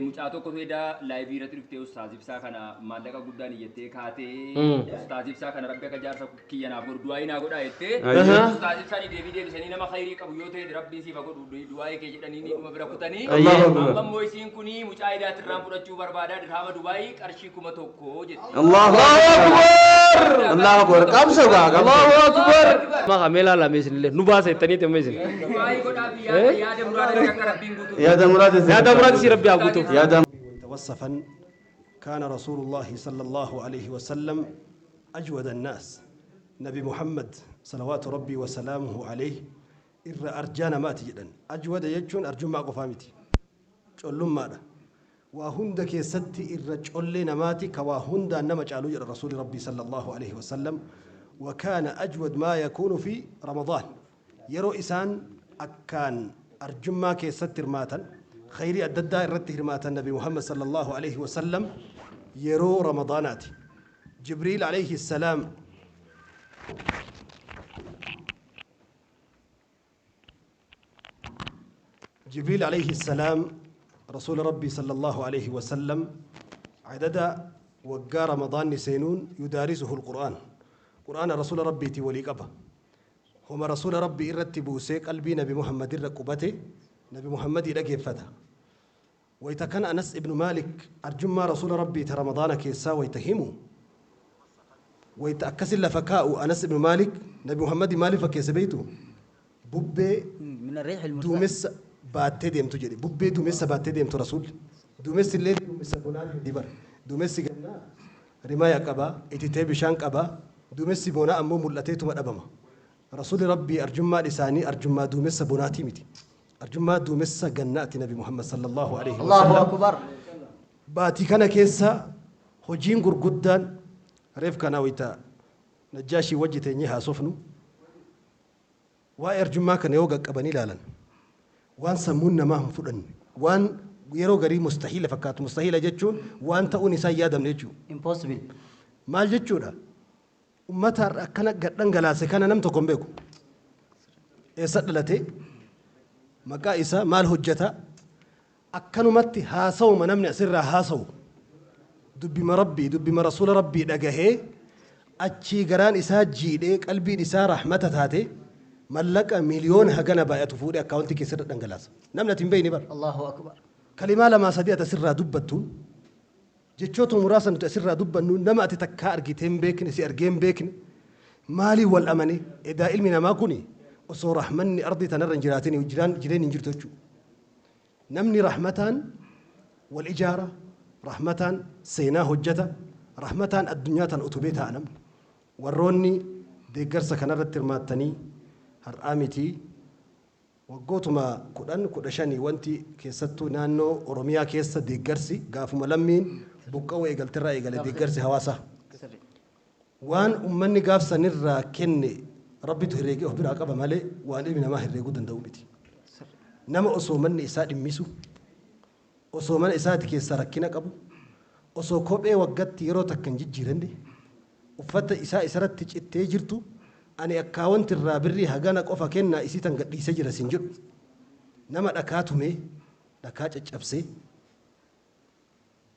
Mucato ko eda library trifte ustazib sa kana malaka guddan yette kaate ustazib sa kana rabbi ka jarsa kiyana bor duai na goda yette ustazib sa ni devi sani nama khairi qabu yote rabbi si fago duai ke jedani ni duma bira kutani amma moisin kuni mucaida tirram budachu barbada dirhama dubai qarshi kuma tokko jette Allahu akbar Allahu akbar kamsa ga Allahu akbar ma kamela la mesin le nuba se tani te mesin duai goda biya ya de murad ka rabbi ngutu ya da murad si rabbi agutu وصفا كان رسول الله صلى الله عليه وسلم أجود الناس نبي محمد صلوات ربي وسلامه عليه إر أرجانا ما تجدن أجود يجون أرجو ما قفامتي جلهم ماذا وهندك يستي إر جلنا ماتي كواهند أنما جعلوا الرسول ربي صلى الله عليه وسلم وكان أجود ما يكون في رمضان يرو إسان أكان أرجو ما كيستر ماتا خيري الددا الرتي رمات النبي محمد صلى الله عليه وسلم يرو رمضانات جبريل عليه السلام جبريل عليه السلام رسول ربي صلى الله عليه وسلم عدد وقا رمضان سينون يدارسه القرآن قرآن رسول ربي تولي قبا هما رسول ربي إرتبوا سيك قلبي نبي محمد الرقبته نبي محمد إرقفتها ويتكن أنس ابن مالك أرجم رسول ربي رمضان كيسا ويتهمه ويتأكسل لفكاء أنس ابن مالك نبي محمد مالك فكيس بيته بوبي من الريح المرسل دومس باتديم تجري بوبي دومس باتديم رسول دومس الليل دومس بنان دبر دومس جنا رمايا كبا اتتاب شان كبا دومس بونا أمو ملتيتم الأبما رسول ربي أرجم لساني أرجم دومس بناتي متي أرجما دومس جنات نبي محمد صلى الله عليه وسلم الله أكبر باتي كان كيسا هجين غرغدان ريف كان ويتا نجاشي وجهتني ها صفنو وأرجما كان يوغا قبني لالن وان سمون ما هم فدن وان يرو غري مستحيل فكات مستحيل جچون وان تاوني سايا دم نجو impossible ما جچودا امتا كان غدن غلاسه كان نمتو كومبيكو اسدلته maqaa isaa maal hojjeta akkanumatti haasawuma namni asirraa haasawu dubbima rabbii dubbima rasuula rabbii dhagahee achii garaan isaa jiidhee qalbiin isaa rahmata taate mallaqa miliyoona hagana baay'atu fuudhee akkaawuntii keessatti dhangalaasa namni ati hin beeyne bar الله أكبر kalimaa lamaa sadii ati asirraa dubbattuun jechoota muraasa nuti asirraa dubbannu nama ati takkaa argitee hin beekne si argee hin beekne maalii wal amane edaa ilmi namaa kuni osoo rahmanni ardii tanarra hin jiraatin jireen hin jirtu jechuudha. Namni rahmataan wal ijaara, rahmataan seenaa hojjeta, rahmataan addunyaa tan utubee ta'a namni. Warroonni deeggarsa kanarratti hirmaattanii har'aa miti waggootuma 10-15 wanti keessattuu naannoo Oromiyaa keessa deeggarsi gaafuma lammiin buqqa'uu eegalterraa eegale deeggarsi hawaasaa. Waan ummanni gaafsanirraa kenne rabbitu herreegee of biraa qaba malee waan ilmi namaa herreeguu danda'u miti. Nama osoo manni isaa dhimmisu, osoo mana isaati keessaa rakkina qabu, osoo kophee waggaatti yeroo takka hin jijjiiranne, uffata isaa isarratti cittee jirtu, ani akkaawwanti irraa birrii hagana qofa kennaa isii tan gadhiisee jira sin jedhu. Nama dhakaa tumee, dhakaa caccabsee,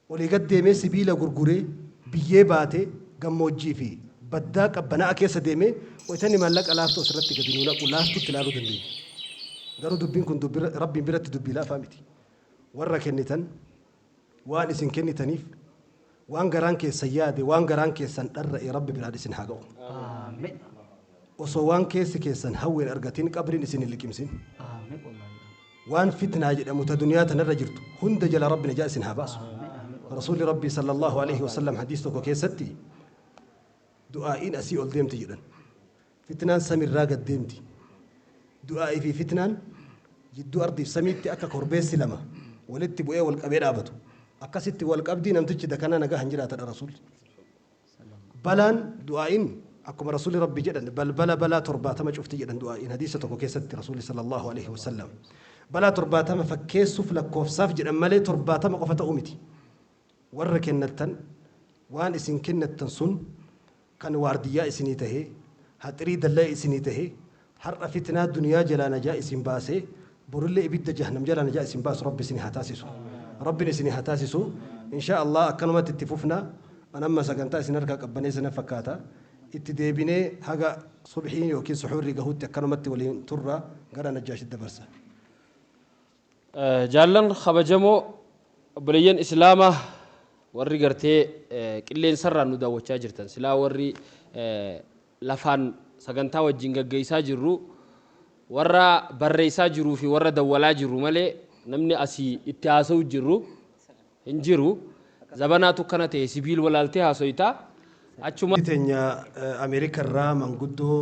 olii gad deemee sibiila gurguree, biyyee baatee, gammoojjii fi baddaa qabbanaa keessa deemee wayitanii maallaqa laaftuu asirratti gadi nuu naqu laaftuutti ilaaluu dandeenya. Garuu dubbiin kun rabbiin biratti dubbii laafaa miti. Warra kennitan waan isin kennitaniif waan garaan keessan yaade waan garaan keessan dharra'e rabbi biraan isin haa ga'u. Osoo waan keessi keessan hawween argatiin qabriin isin hin liqimsin. Waan fitnaa jedhamu ta duniyaa tanarra jirtu hunda jala rabbi najaa isin haa baasu. Rasuulli rabbii sallallahu alaihi wasallam hadiis tokko keessatti du'aa'iin asii ol deemti jedhan. Fitnaan samirraa gad deemti. Du'aa'ii fi fitnaan jidduu ardiif samiitti akka korbeessi lama walitti bu'ee wal qabee dhaabatu. Akkasitti wal qabdii namtichi dakanaa nagaa hin jiraatadha rasuulli. Balaan du'aa'iin akkuma rasuulli rabbi jedhan balaa 70 cufti jedhan du'aa'iin hadiisa tokko keessatti rasuulli sallallahu alaihi wasallam. Balaa 70 fakkeessuuf lakkoofsaaf jedhan malee 70 qofa ta'uu miti. Warra kennattan waan isin kennattan sun kan waardiyyaa isinii tahee haxirii dallaa isinii tahee har'a fitnaa duniyaa jalaa najaa isin baasee borullee ibidda jahannam jalaa najaa isin baasu rabbi isin haa taasisu. ربنا سني هتاسسو إن شاء الله أكنما تتفوفنا أنا ما سكنتا سنركا قبني سنة فكاتا اتدابيني حاجة صبحين يوكي سحور رجهوت أكنما تولين ترى قرا نجاش الدبرسة جالن خبجمو بليين إسلامه warri gartee qilleensarraan nu daawwachaa jirtan silaa warri lafaan sagantaa wajjin gaggeessaa jirru warra barreessaa jiruu fi warra dawwalaa jiru malee namni asii itti haasa'u jirru hin jiru zabanaatu kana ta'e sibiil walaaltee haasoytaa achuma teenya Ameerika irraa manguddoo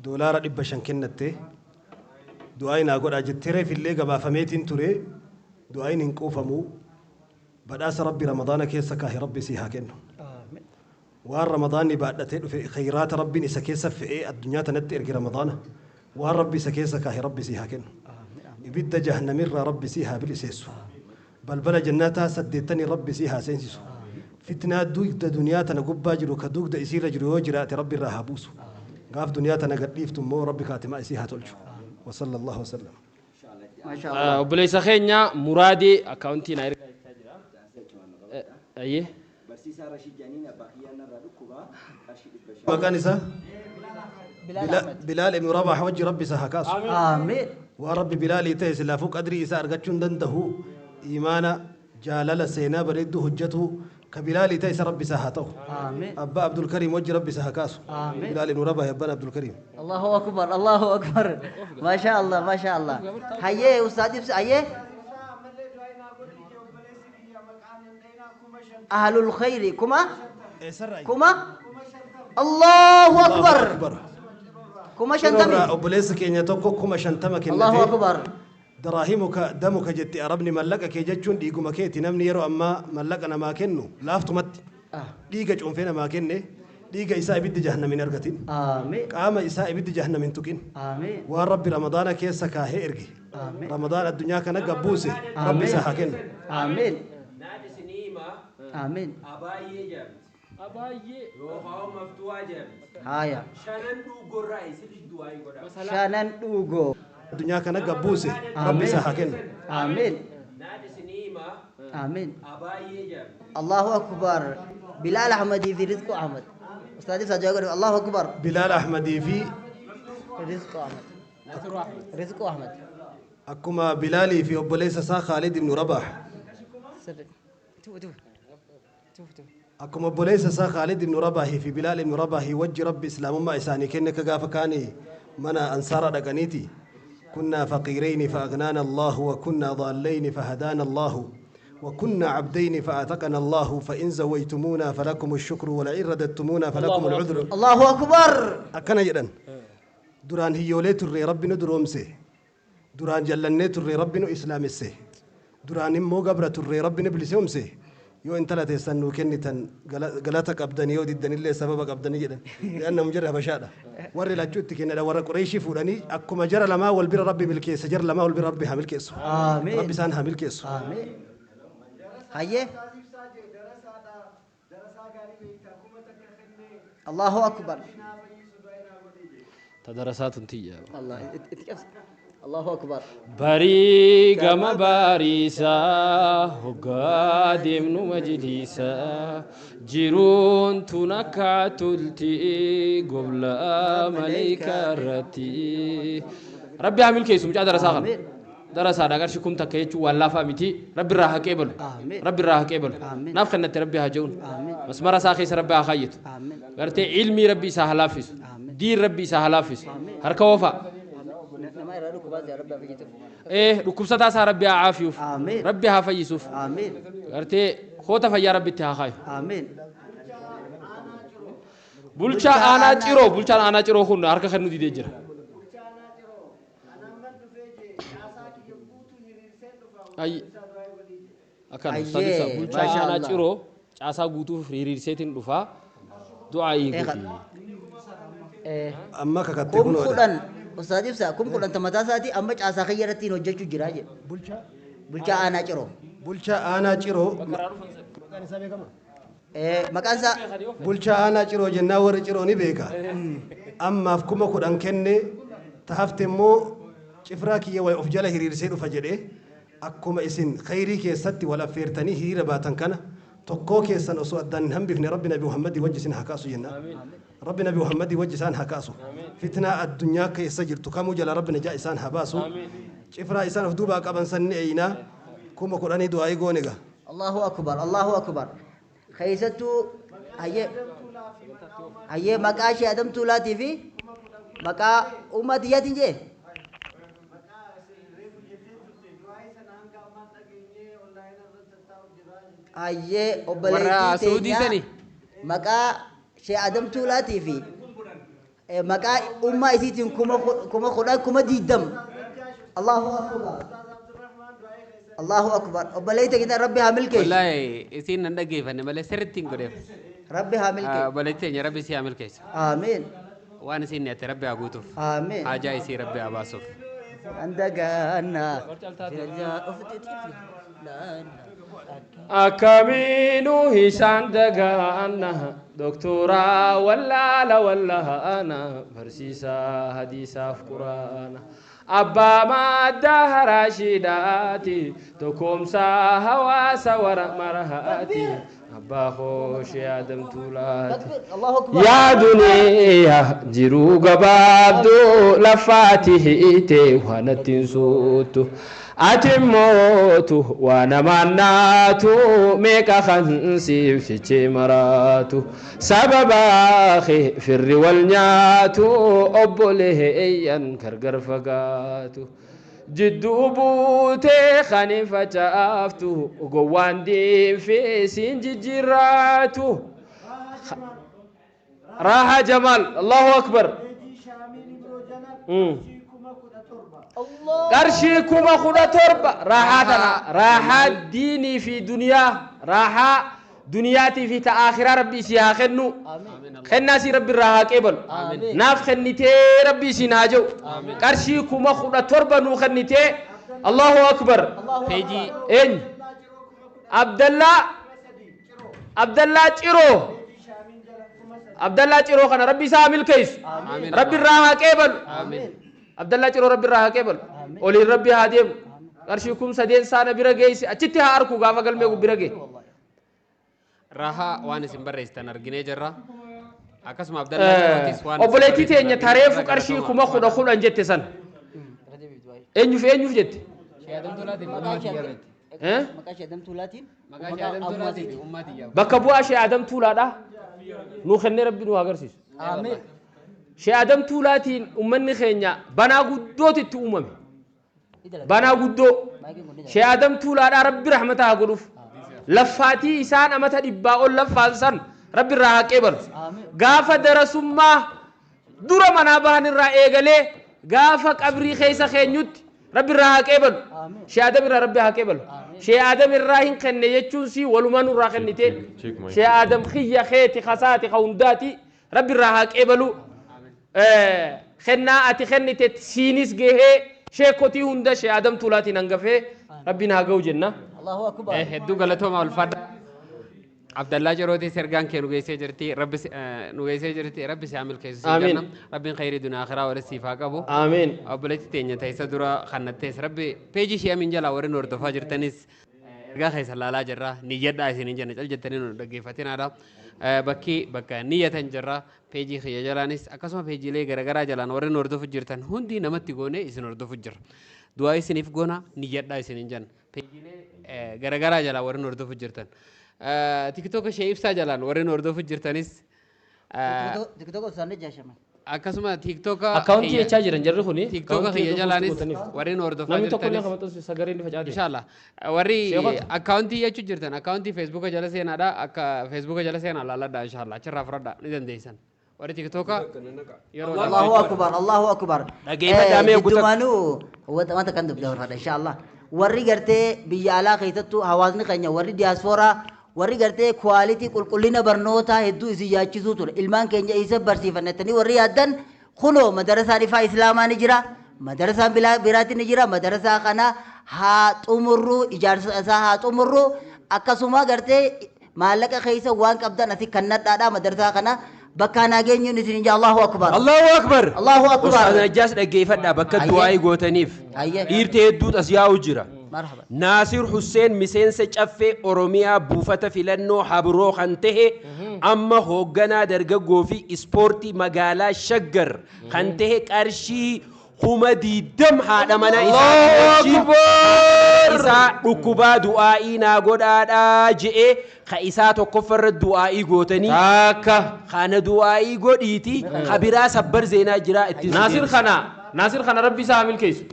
doolaara 500 kennatte du'aayin haa godhaa jettee reefillee gabaafameetiin ture du'aayin hin quufamu بدأس ربي رمضان كيسا كاهي ربي سيها كنو وان رمضان بعد في خيرات ربي نسكيسا في ايه الدنيا تنتي ارقي رمضان وان ربي سكيسا كاهي ربي سيها كنو يبدا جهنم ربي سيها بالاسيسو بل بلا جناتها سديتني ربي سيها سينسيسو فتنة دوك دا دنيا تنقب باجرو كدوك دا اسير جرو جرات ربي راهبوسو قاف دنيا تنقليفتم مو ربي كاتما سيها تلجو وصلى الله وسلم ما شاء الله وبليس خينيا مرادي اكاونتي ناير أيه برسيسا رشيد جانين باقيانا رادوكوبا رشيد مكانسا بلال ابن رباح وجه ربي سهكاس آمين وربي بلال يتيس لا فوق أدري إسار قتشون دنده إيمانا جالل سينا بريده هجته كبلال يتيس ربي سهاته آمين أبا عبد الكريم وجه ربي سهكاس آمين بلال ابن رباح يبان عبد الكريم الله أكبر الله أكبر ما شاء الله ما شاء الله هيا أستاذ هيا أهل الخير كما كما الله أكبر كما شنتمي أبليس كينيا توكو كما شنتمك الله أكبر دراهمك دمك جتي أربني ملكك كي جتشون ديقو مكيتي نمني يرو أما ملكنا ما كنو لافتو مت ديقا جون فينا ما كني ديقا إساء بد جهنم من أرقتين آمين قام إساء بد جهنم من تكين آمين ورب رمضان كيسا كاهي إرقي آمين رمضان الدنيا كان قبوسي ربي ساحكين آمين نادي سنيمة آمين أبايي جامد أبايي روحاو مفتوح جامد هايا شانن دوغو رئيس الدعاء يقول شانن دوغو الدنيا كان قبوسي ربي ساحكين آمين نادي سنيمة آمين أبايي جامد الله أكبر بلال أحمد في رزق أحمد أستاذ سجاوي الله أكبر بلال أحمدي في رزق أحمد رزق أحمد أكما بلالي في أبوليس سا خالد بن رباح أكما أبوليس سا خالد بن رباح في بلال بن رباح وجه ربي إسلام ما إساني كنك قاف كاني منا أنصار دقنيتي كنا فقيرين فأغنانا الله وكنا ضالين فهدانا الله وكنا عبدين فأعتقنا الله فإن زويتمونا فلكم الشكر ولئن رددتمونا فلكم العذر الله أكبر أكنا جدا دران هيوليت الري ربنا درومسي دران جلنيت الري ربنا إسلام السي دران مو قبرة الري ربنا بلسيومسي يو انت لا تستنوا كنتن غلطك أبداني يو ددني اللي سببك أبداني جدا لأنه مجرد بشادة وري لا جوتك إن ورا قريشي فلاني أكو مجرى لما والبر ربي بالكيس جرى لما والبر ربي حامل كيس آمين ربي سان حامل كيس آمين هيا الله أكبر تدرسات تيجا الله الله أكبر باري غما باريسا هقادم مجلسا جيرون تنكاتلتي قبل مليكة رتي ربي عامل كيسو مجا درسا خل درسا داغر شكم تكيچو والله فامتي ربي راح قبل ربي راح قبل ناف خنت ربي هاجون مسمر ساخي ربي خيت غرتي علمي ربي سهلافس دين ربي سهلافس هركا وفا إيه ركوبسة سا ربي عافيوف ربي هافيسوف آمين غرتي خوتا فيا ربي تهاخاي آمين بولشا أنا تيرو خون هركا خنو دي دجر أي أكان سادسا بولشا أنا تيرو عسا غوتو فريري سيتين دفا دعائي غوتي أما كم ككتبنا فلان أستاذ إبسا كم فلان تمتا ساتي أما عسا خيرتين وجهتو جراجة بولشا أنا تيرو بولشا أنا تيرو مكانسا بولشا أنا تيرو جنا ور تيرو نبيكا أما فكما كودان كنّي تهفتمو شفراكي يوي أفجله هريرسين فجده akkuma isin khayrii keessatti wal affeertanii hiriira baatan kana tokkoo keessan osoo addaan hin hambifne rabbi nabi Muhammad wajji isin hakaasu jenna rabbi nabi Muhammad wajji isaan hakaasu fitnaa addunyaa keessa jirtu kamuu jala rabbi najaa isaan habaasu cifraa isaan of duubaa qaban sanni eeyinaa kuma kudhanii du'aayii goonega Allahu akbar keeysattu hayyee maqaa ishee adamtuu laatii fi maqaa ummatiyyaatiin jee hayyee obboleettii teenya maqaa ishee adamtuu laatii fi maqaa ummaa isiitiin kuma kudhan kuma diidam Allahu akbar obboleettii kita rabbi haa milkeessu wallahi isiin nan dhageeffanne malee sirrittiin godheef rabbi haa milkeessu obboleettii teenya rabbi si haa milkeessu amiin waan isiin nyaate rabbi haa guutuuf amiin haajaa isii rabbi haa baasuuf andagaana أكمينو هشان دغانا دكتورا ولا لا ولا أنا فرسيسا حديثا في قرآن أبا ما دهر شداتي تكوم سا هواسا ورمرهاتي أبا خوش يا دم تولاتي يا دنيا جرو قبابدو لفاته إيتي وانا تنسوتو أتموتو وانا مناتو ميكا خنسي في مراتو سبب أخي في الرولنياتو أبوله إيان كرقر فقاتو جدو بوتي خنيفة جافتو وقوان دي في سنج جراتو راحة جمال الله أكبر قرشي كما خدا تربة راحة ديني في دنيا راحة دنياتي في تآخرة ربي سيها خنو خنا سي ربي راحة كيبل ناف خنتي ربي سيناجو قرشي كما خدا تربة نو خنتي الله أكبر فيجي إن عبد الله تيرو عبد الله تيرو خنا ربي سامل كيس ربي راحة كيبل عبد الله تيرو ربي راحة كيبل أولي ربي هاديم قرشيكم سدين سانا برغيس أتيتي هاركو غافا قلمي برغي راحة وانا سنبريستان أرغني جرى أكسم عبد الله تيروتيس وانا أبوليتي تيني تاريفو قرشيكم أخونا خلو أنجت سن أنجف جت maqaa ishee adamtuu laatiin bakka bu'aa shee adam tuulaadha nu kennee rabbi nu agarsiisu amiin shee adam tuulaatiin ummanni keenya banaa guddootitti uumame banaa guddoo shee adam tuulaadha rabbi rahmata haa godhuuf laffaatii isaan amata dhibbaa ol laffaan san rabbi irraa haa qeebalu gaafa darasummaa dura manaa bahan irraa eegalee gaafa qabrii keessa keenyutti ربي الراها كيبل شيء آدم ربي ها كيبل شيء آدم الراهين خن يجون سي ولمان الراهن نتي شيء آدم خيا خيتي خساتي خونداتي ربي الراها كيبلو خنا أتي خن نتي سينيس جه شيء كوتي هوندا شيء آدم تولاتي نعرفه ربي نهاجو جنة الله أكبر هدو غلطهم أول فرد عبد الله جرودي سرقان كانوا جيسي جرتي ربي نوجيسي جرتي ربي سيعمل كيس آمين ربي خير دنيا آخرة ورسي فاقبو آمين أبلتي تيجي تيسا درا خنت تيس ربي بيجي شيء من جلا ورن ورد فاجر تنس رجع خيس الله جرا نيجد عايزين نجنا جل جتنين ونرجع فتين هذا بكى نية تنجرا بيجي خيا جلانيس أكاسما بيجي لي غرغرا جلان ورن ورد فجر تن هندي نمت تقولي إسن ورد فجر دعاء سنيف قونا نيجد عايزين نجنا بيجي لي غرغرا جلا ورن ورد فجر تن تيك توك شايف ساجلان ورين وردو فجرتانيس تيك توك ساني جاشما أكاسما تيك توك أكاونتي يتشاجر نجرب خوني تيك توك خيا جلانيس ورين وردو فجرتانيس إن شاء الله وري أكاونتي يتشجرتان أكاونتي فيسبوك جلسين هذا فيسبوك جلسين على الله إن شاء الله شرف ردا ندن ديسان وري تيك توك الله أكبر الله أكبر جدوانو هو ما تكندب دور هذا إن شاء الله وري قرتي بيالا خيتتو هوازني خنيا وري دياسفورا warri gartee quality qulqullina barnoota hedduu isi yaachisuu ture ilmaan keenya isa barsiifannatanii warri yaaddan kunoo madarasaan ifaa islaamaa ni jira madarasaan biraatti ni jira madarasaa kana haa xumurru ijaarsa isaa haa xumurru akkasuma gartee maallaqa keessa waan qabdan ati kannadhaadha madarasaa kana bakka nageenyuun isin inja Allahu akbar Allahu akbar Allahu akbar Ustaz Najjaas dhaggeeffadha bakka du'aa gootaniif dhiirtee hedduutu as yaa'u jira مرحبا ناصر حسين مسين سجفة أوروميا بوفة فيلنو حبرو خنته أما هوغنا درجة في إسبورتي مجالا شجر خنته كارشي هما دي دم هذا منا إسا ركوبا دعائي ناقود آجئ خيسا تكفر الدعائي قوتني خانا دعائي قوديتي خبرا سبر زينا جراء ناصر خنا ربي سامل كيس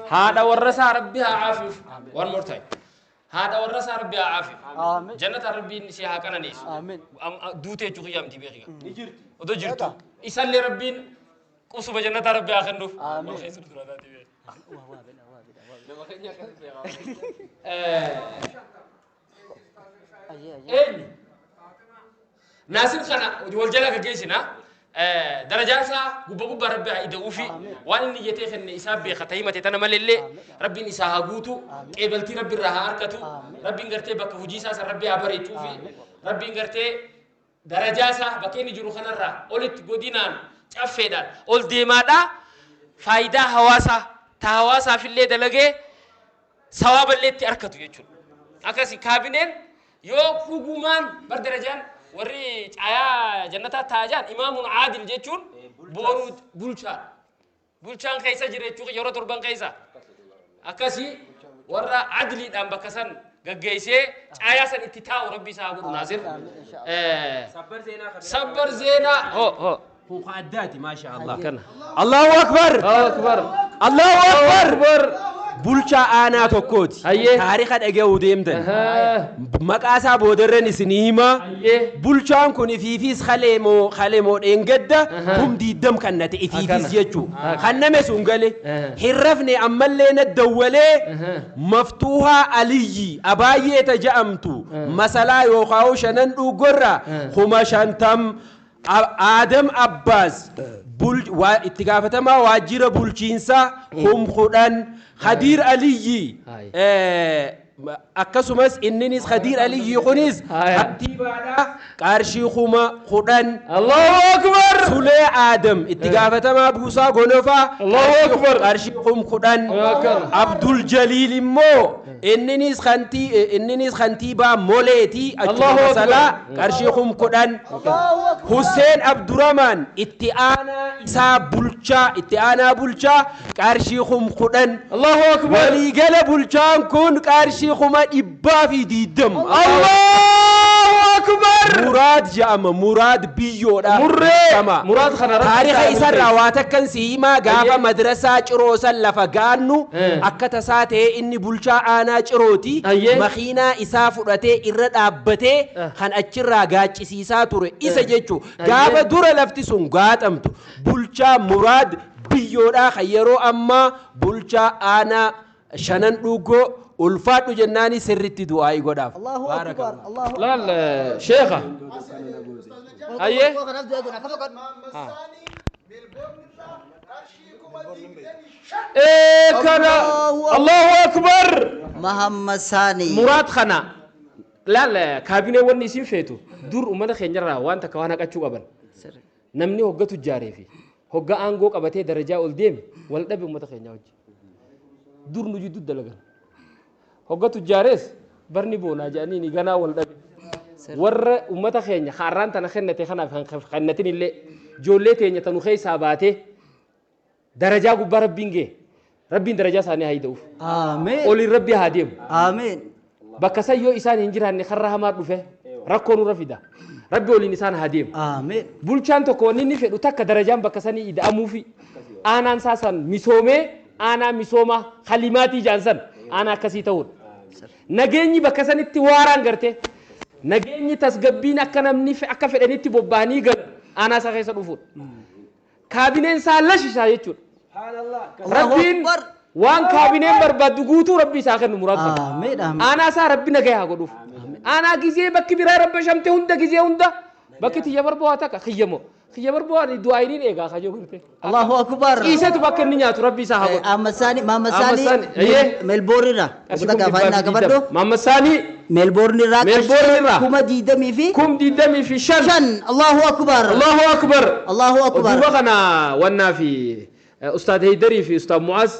هذا ورثة ربي عافف one more time هذا ورثة ربي عافف جنة ربي نسيها كنا نيس دوتة جوخي يوم تبيخي وده جرتو إسال ربي كوسو بجنة ربي آخر ناصر خنا والجلا كجيسنا درجاتها غبغب ربي يدوفي وان نيته خن حساب بختيمه تنملله ربي نساها غوتو قبلتي ربي رها اركتو ربي غرتي بك فوجيسا ربي ابريتو في ربي غرتي درجاتها بكيني جرو خنرا اولت غودينان عفيدان اول ديمادا فايده حواسا تحواسا في اللي دلغه ثواب اللي اركتو يجو اكاسي كابينين يو فوغمان بردرجان وري عيا جنتا تاجان إمام عادل جيتون بورود بولشان كيسا جريتشو يورو تربان كيسا أكاسي ورا عدلي دام بكسان غغيسي عيا سن اتتاو ربي سابو ناصر صبر زينا هو قعداتي ما شاء الله كنا الله أكبر الله أكبر بولشا أنا توكوت تاريخ أجاو ديمتن مقاسا بودرن سنيما بولشان كوني فيفيس خليمو إنجدة هم دي دم كانت فيفيس يجو خلنا مسونغلي حرفني أملنا الدولة مفتوحة علي أباية تجامتو مسلا يوخاو شنن أوغرا هما شانتم آدم أباس اتقافة ما واجر بولشينسا هم خدان خدير علي أكسمس إنني خدير علي يخونيز حتى بعد كارشي خما خدان الله أكبر سلي آدم اتقافة ما بوسا غنفا الله أكبر كارشي خم خدان عبد الجليل مو إنني خنتي با مولتي الله أكبر كارشي خم خدان حسين عبد الرحمن اتعانا إسا بولشا كارشي خم خدان الله أكبر ولي قال بولشان كون كارشي خما إبا في ديدم الله أكبر مراد جامع مراد بيودا مراد خنا تاريخ إسا رواتك كان سيما غابا مدرسة چروسا لفقانو أكتا ساتي إني بولشا آنا چروتي مخينا إسا فرطي إرد أبتي خان أچر راقاچ إسيسا توري إسا جيچو غابا دور لفتي سنغات أمتو بولشا مراد بيودا خيرو أما بولشا آنا شنن دوغو ulfaadhu jennaani sirritti du'aayi godhaaf Allahu akbar Allahu laal sheekha ayye kana Allahu akbar Muhammad Sani murad khana laal kaabinee wanni isin feetu dur ummata keenyarraa waan takka waan haqachuu qaban namni hoggatu jaaree fi hogga aangoo qabatee darajaa ol deeme wal dhabe ummata keenyaa wajji dur nu jiddu dalagan hoggatu jaares barni boona jaanii ni ganaa wal dhabe warra ummata keenya xaaraan tana kennate kanaaf kennatin illee joollee teenya tanu keeysaa baatee darajaa gubbaa rabbiin gee rabbiin darajaa isaanii haa hida'uuf Amiin oliin rabbi haa deemu Amiin bakka san yoo isaan hin jiraanne karra hamaa dhufe rakkoo nurra fida rabbi oliin isaan haa deemu Amiin bulchaan tokko wanni inni fedhu takka darajaan bakka sanii ida'amuufi aanaan saasan misoomee aanaa misooma kalimaatii jaansan aanaa akkasii ta'uudha nageenyi bakka sanitti waaraan garte nageenyi tasgabbiin akka namni akka fedhanitti bobba'anii galu aanaa isaa keessa dhufuudha kaabineen isaa lashisaa jechuudha rabbiin waan kaabineen barbaaddu guutuu rabbi isaa kennu muraasa aanaa isaa rabbi nagaya haa godhuuf aanaa gizee bakki biraa rabba shamte hunda gizee hunda bakki tiyya barbaa takka kiyyamo kiyya barbaa du'aayiniin eegaa kajoo gurte Allahu akbar isetu bakka inni nyaatu rabbi isaa haa godhu Muhammad Sani Melbourne irraa uffata gaafannaa qabadhu Muhammad Sani Melbourne irraa kuma diidamii fi shan Allahu akbar Allahu akbar duuba kana wannaa fi ustaad Heydari fi ustaad Mu'az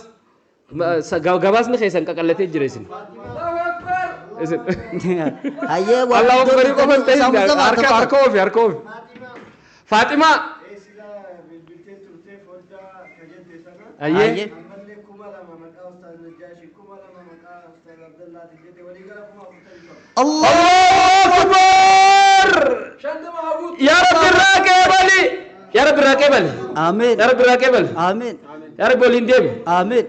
gabaasni keessan qaqallatee jira isin. Hayyee Allahu akbar qofan ta'in harka ofi. Faaximaa. Hayyee. الله أكبر يا رب الراكبلي يا رب الراكبلي آمين يا رب الراكبلي آمين يا رب الهنديم آمين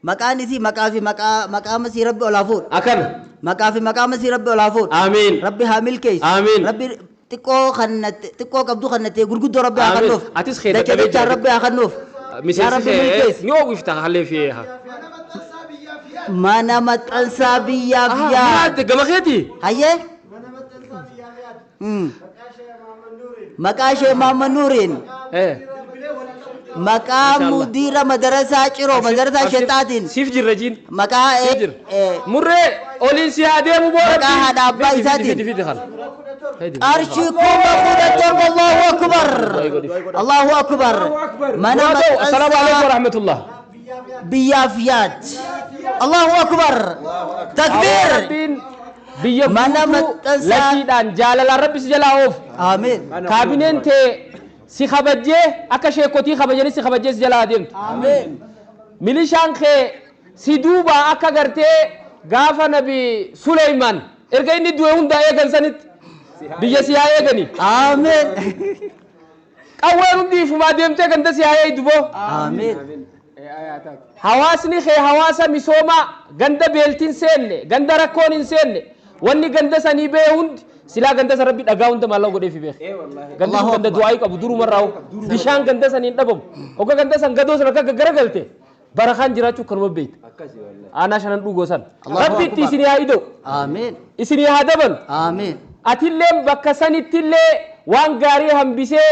مكاني سي مقام سي ربي أولافور أكن مقام سي ربي أولافور آمين ربي حامل كيس آمين ربي تكو قبضو خنت غرغدو ربي أخنوف أتيس خير دكتور ربي أخنوف يا ربي ملكيس نيو يفتح عليه فيها ما نمت أنسابية فيها ما تجمعتي هيه مكاشة ماما نورين مكان مدير مدرسة شرو مدرسة شتاتين سيف جرجين مكان مرة أولينسيا أديم مبارك مكان هذا أبا إساتين في خل أرشيكم أخوة الله أكبر الله أكبر السلام عليكم ورحمة الله بيافيات الله أكبر تكبير biyya guutuu lakiidhaan jaalala rabbi si jalaa oofu. Amiin. Kaabineen tee si kabajjee akka sheekotii kabajanii si kabajjee si jalaa adeemtu. Amiin. Milishaan kee si duuba akka gartee gaafa nabi Suleymaan erga inni du'e hundaa eegan sanitti biyya si haa eeganii. Amiin. Qawween hundi ifumaa deemtee ganda si haa eegduboo. Amiin. Hawaasni kee hawaasa misoomaa ganda beeltiin seenne ganda rakkoon hin seenne wanni ganda sanii bee hundi silaa ganda san rabbi dhagaa hunda maallaa godhee fi beeke. Gandi kun ganda du'aa qabu duruma irraa bishaan ganda sanii hin dhabamu. Hogga ganda san gadoo san akka gaggaraagalte barakaan jiraachuu kanuma beekta. Aanaa shanan dhugoo san. Rabbi itti isinii haa ida'u. Amiin. Isinii haa dabalu. Amiin. Atillee bakka sanittillee waan gaarii hambisee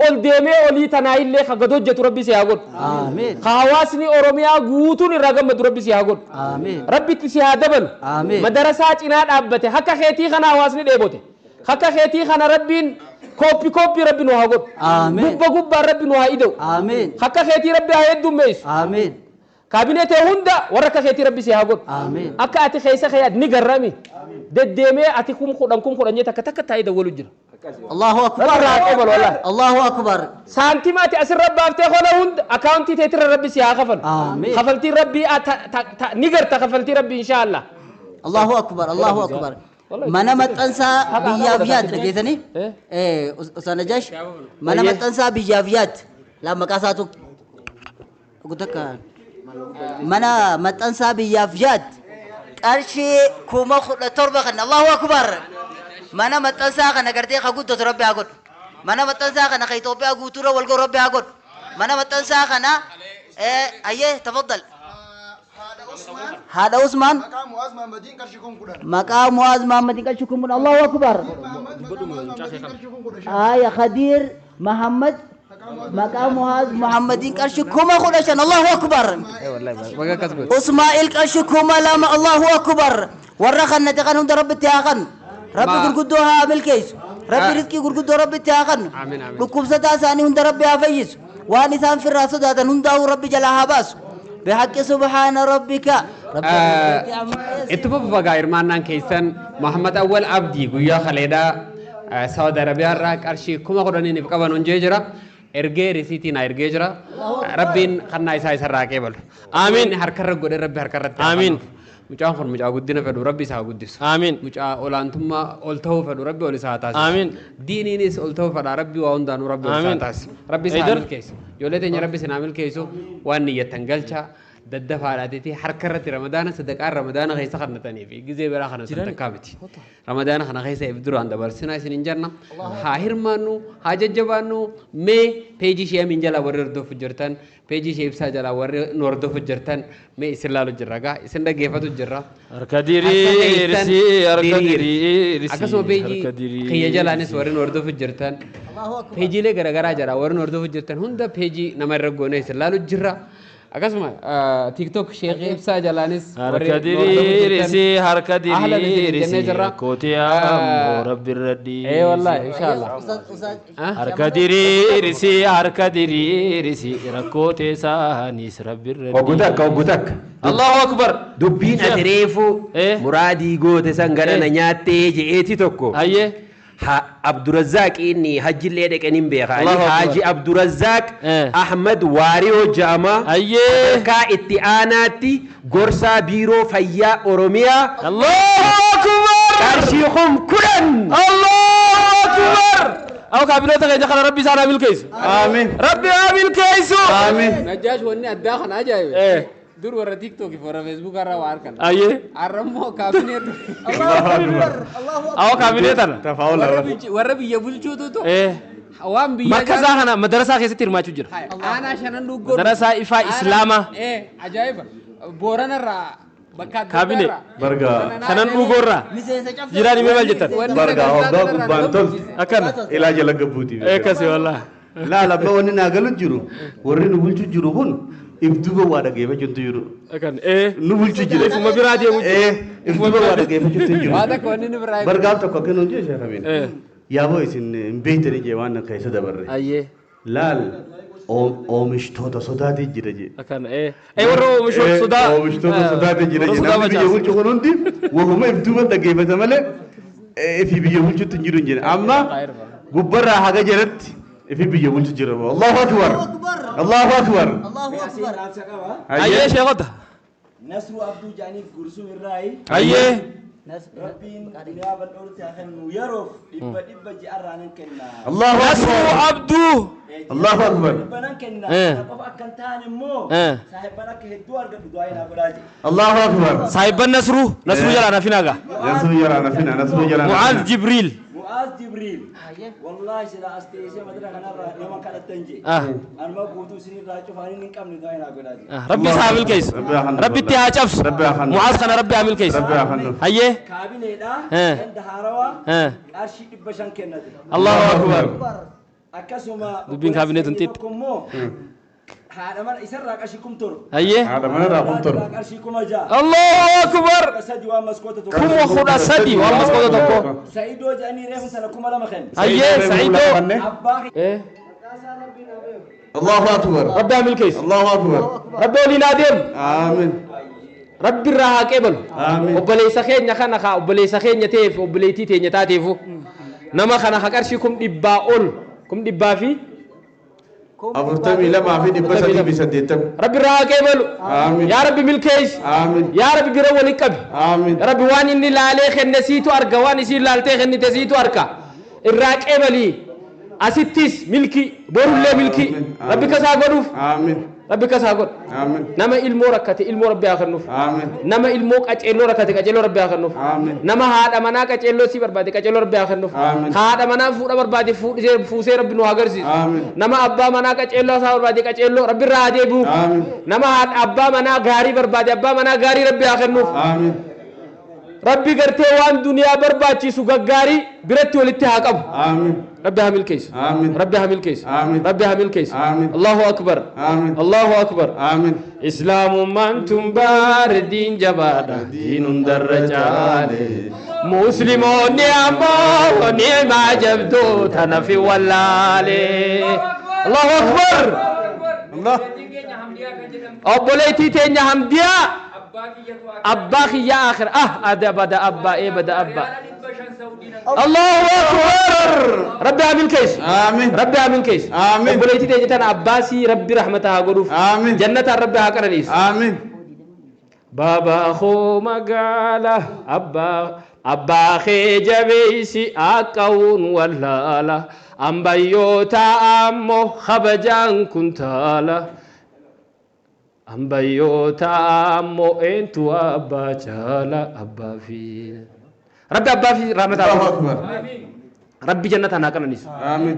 ol deemee olii tanaa illee ka gad hojjetu rabbi si haa godhu. Amiin. Ka hawaasni Oromiyaa guutuun irraa gammadu rabbi si haa godhu. Amiin. Rabbi itti si haa dabalu. Amiin. Madarasaa cinaa dhaabbate akka keetii kana hawaasni dheebote. Akka keetii kana rabbiin kooppi rabbi nu haa godhu. Amiin. Gubbaan rabbi nu haa ida'u. Amiin. Akka keetii rabbi haa heddummeessu. Amiin. Kaabinetee hunda warra akka keetii rabbi si haa godhu. Amiin. Akka ati keessa keeyyaad ni garrami. Deddeemee ati kum kudhan jee takka taa'ee dawwalu jira. Allahu akbar. Allahu akbar. Saantimaati asirra baaftee hola hunda akaawuntii teetirra rabbi si haa kafalu. Amiin. Kafaltii rabbii ni garta kafaltii rabbii inshaallah. Allahu akbar. Allahu akbar. Mana maxxansaa biyyaaf yaad dhageessanii? Osana Jash. Mana maxxansaa biyyaaf yaad. Laa maqaa isaatu gutakka. Mana maxxansaa biyyaaf yaad. Qarshii 17,000 kan Allahu akbar. Mana maxxansaa kana gartee ka guddatu rabbi haa godhu. Mana maxxansaa kana ka Itoophiyaa guutuurra wal ga'u rabbi haa godhu. Mana maxxansaa kana ayyee tafaddal. هذا عثمان مقام معاذ محمد كشكم الله أكبر يا خدير محمد مقام معاذ محمد كشكم خدشان الله أكبر إسماعيل كشكم لما الله أكبر ورخنا تقنهم رب تياقن ربي قرقدوها عمل كيس ربي رزقي قرقدو رب تياقن ركوب ستاساني هند ربي عفيس وانسان في الرأس دادا هنداو ربي جلاها باس بحق سبحان ربك اتباب بغير مانان كيسان محمد أول عبدي قويا خليدا سعودي عربية راك أرشي كما قدرني نفقبان انجيجرا ارجي ريسيتينا ارجيجرا ربين خنا يساي سراكيبل آمين هركر قد ربي هركر آمين مجا خون مجا قدنا فدو ربي سا قدس آمين مجا أولانتما أولتو فدو ربي أولي ساتاس آمين ديني نيس أولتو فدا ربي وأوندانو ربي ساتاس ربي سامل كيس يولتين ربي سنامل كيسو واني يتنقلشا ددفع على حركرة رمضان صدق رمضان غير سخرنا تاني في جزء بلا خنا صدق كابتي رمضان خنا غير سيبدو عند برسنا سنجرنا هاهر مانو حاجة جوانو مي بيجي شيء من جلا ورردو فجرتان بيجي شيء بسا جلا ور نوردو فجرتان مي إسلالو جرّاقا إسندا جيفتو جرّا أركاديري رسي أركاديري رسي أكسو بيجي خيا جلا نس ور نوردو فجرتان بيجي لي غرا غرا جرا ور نوردو فجرتان هندا بيجي نمر رجونا إسلالو جرّا akkasuma tiktok sheekh ibsaa jalaanis harka diriirisi harka diriirisi kootiyaa rabbi raddi wallahi inshallah harka diriirisi harka diriirisi rakkoote saanis rabbi raddi ogutak Allahu akbar dubbiin ati reefu muraadii goote san gadana nyaattee je'eeti tokko ayyee عبد الرزاق إني هجي اللي يدك إني بيخالي حاجي عبد الرزاق أحمد واريو جاما أيه كا اتعاناتي غرسا بيرو فيا أوروميا الله أكبر كارشيخم كلن الله أكبر أو كابينوتا كي دخل ربي سانا بالكيس آمين ربي آمين كيسو آمين نجاش وني أداخن أجايب دور ورا تيك توك ورا فيسبوك ورا واركن أيه أرمو كابينيت الله أكبر أو كابينيتنا تفاول ورا بيجبل شو تو وام بيجا ما كذا مدرسة كيسة ترمى تجر أنا عشان ندوق مدرسة إفا إسلاما عجائب بورنا را كابينيت برجع شنن بوغورا جيراني مبال جتر برجع هذا بانتول أكن علاج لك بوتي كسي والله لا لا بقول ناقلون جرو ورين نقول جرو هون ibduba wada gebe juntu yuru akan nubul tujire fuma biradi ibduba wada gebe juntu yuru wada ko ni brai bargal to ko kenon je sharamin yabo isin beetere je wan kaysa dabarre ayye lal o mishto to sodati jire je akan warro mishto soda o mishto to sodati jire je nabi je wulchu konondi wo huma ibduba da gebe tamale fi biye wulchu tunjiru je amma gubbarra haga jerat في بيجي ولد جربه الله أكبر الله أكبر الله أكبر أيه شيخته نصر عبدو جاني كرسو الرأي أيه ربين نياب الأرض أخن يروف دب جاران كنا الله نصر عبدو الله أكبر بنا كنا نقف أكن تاني مو صاحبنا كهدوار كدوائنا براجي الله أكبر صاحب النصر جلانا فينا نصر جلانا فينا نصر جلانا معاذ جبريل جبريل والله سلا استيسي مدرك انا يوم كانت تنجي انا ما قلت سنين راجو فاني نكم نداينا غداجي ربي صاحب الكيس ربي تيها شفس معاذ خنا ربي عامل كيس هيه كابينه دا عند هاروا ارشي دبشان كنت الله اكبر اكسما دبين كابينه تنتيت هذا من يسرق أشيكم تور هيه هذا من راكم تور أشيكم أجا الله أكبر سدي وامسكوتة كم خدا سدي وامسكوتة تكو سعيدو جاني ريح سنكم على مخن هيه سعيدو الله أكبر ربي عمل كيس الله أكبر ربي ولي نادم آمين ربي الراها كيبل آمين وبلي سخين نخنا خا وبلي سخين يتيف وبلي تيتي نتاتيفو نما خنا خكرشيكم دباول كم دبا في أفرتمي لما في دبسة بسديتم ربي الراها كيبل آمين يا ربي ملكيس آمين يا ربي قرا ولكب آمين يا ربي واني إني لالي خنسيتو أركا واني سير لالتي خنتسيتو أركا الراك كيبلي أسيتيس ملكي بورولي ملكي ربي كساغونوف آمين ربي كساغون آمين نما إلمو ركتي إلمو ربي آخرنوف آمين نما إلمو كأجلو ركتي كأجلو ربي آخرنوف آمين نما هذا منا كأجلو سي بربادي كأجلو ربي آخرنوف آمين هذا منا فودا بربادي فوسي ربي نوهاجرسي آمين نما أبا منا كأجلو سا بربادي كأجلو ربي رادي بو آمين نما هذا أبا منا غاري بربادي أبا منا غاري ربي آخرنوف آمين ربي قرتي وان دنيا بربادي سوغا غاري برتي ولتي حقب آمين ربي حامل كيس آمين ربي حامل كيس آمين ربي حامل كيس آمين الله أكبر آمين الله أكبر آمين إسلام من تنبار دين جبادة دين درجالي مسلمون نعمة ونعمة جبدو تنفي والالي الله أكبر الله أبوليتي تينيا حمديا أباك يا آخر أدا بدا أبا إيه بدا أبا الله أكبر ربي عامل كيس آمين ربي عامل كيس آمين بوليتي تيجي أباسي ربي رحمتها غروف آمين جنة ربي هكرنيس آمين بابا أخو مقالة أبا خي جبيسي أكون ولالا أمبيوتا أمو خبجان كنتالا أمبيوتا أمو أنتو أبا جالا أبا في ربي أبا في رحمة الله أكبر ربي جنة هكرنيس آمين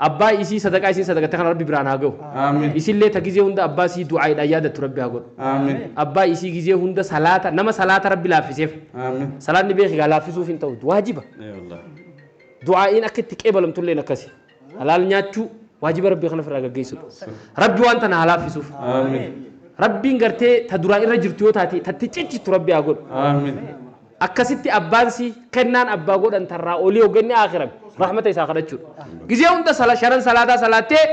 أبا إسي صدقة إسي صدقة تخنا ربي بران هاجو آمين إسي اللي تجزيه هندا أبا سي دعاء الأيادة ربي هاجو آمين أبا إسي جزيه هندا صلاة نما صلاة ربي لا فيسيف آمين صلاة نبي خيال لا فيسوف أنت واجبة أي والله دعاء إن أكيد تقبل متولي نكسي halal nyaachuu واجب ربي خنا فراغ جيسو ربي وانت انا هلافي سوف آمين ربي غرتي تدرا الرجرتيو تاتي تتچچ ربي اقول آمين akkasitti abbaansi kennaan abbaa godhan tarraa olii hoganni akhiram rahmata isaa kadhachuu gizee hunda sharan salaataa salaattee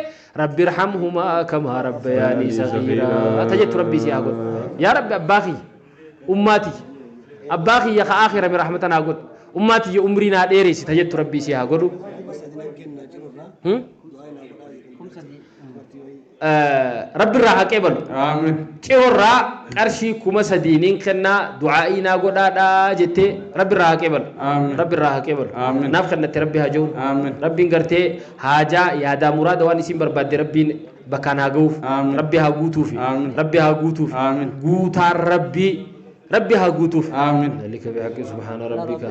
rabbi irhamhumaa kamaa rabbayaanii sagiira tajattu rabbi si haa godhu yaa rabbi abbaa kiyya ummaati abbaa kiyya ka akhiram rahmatan haa godhu ummaati ya umrii naa dheeresi tajattu rabbi si haa godhu رب الراحة قبل آمين كورا قرشي كوما سدينين كنا دعائنا قدا دا جتة رب الراحة قبل آمين رب الراحة قبل آمين ناف كنا تربي هجون آمين ربي نقرتي حاجة يا دا مراد واني سين برباد ربي بكان هجوف آمين ربي هجوتو في آمين ربي هجوتو في آمين جوتار ربي هجوتو في آمين ذلك بحق سبحان ربك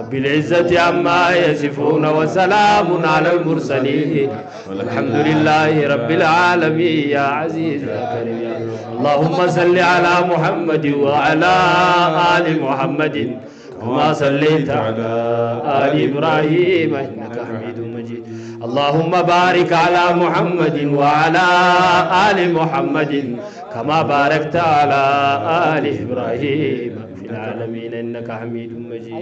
رب العزة عما يصفون وسلام على المرسلين والحمد لله رب العالمين يا عزيز يا كريم يا اللهم صل على محمد وعلى آل محمد كما صليت على آل إبراهيم إنك حميد مجيد اللهم بارك على محمد وعلى آل محمد كما باركت على آل إبراهيم في العالمين إنك حميد مجيد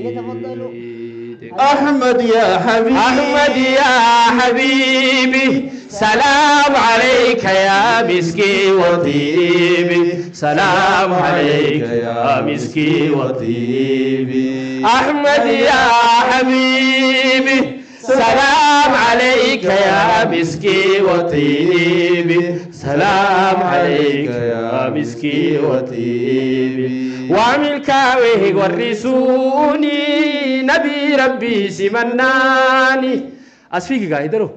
أحمد يا حبيبي أحمد يا حبيبي سلام عليك يا مسكي وطيبي سلام عليك يا مسكي وطيبي أحمد يا حبيبي سلام عليك يا مسكي وطيبي سلام عليك يا مسكي وطيبي وعمل كاويه ورسوني نبي ربي سمناني أسفيك قاعدرو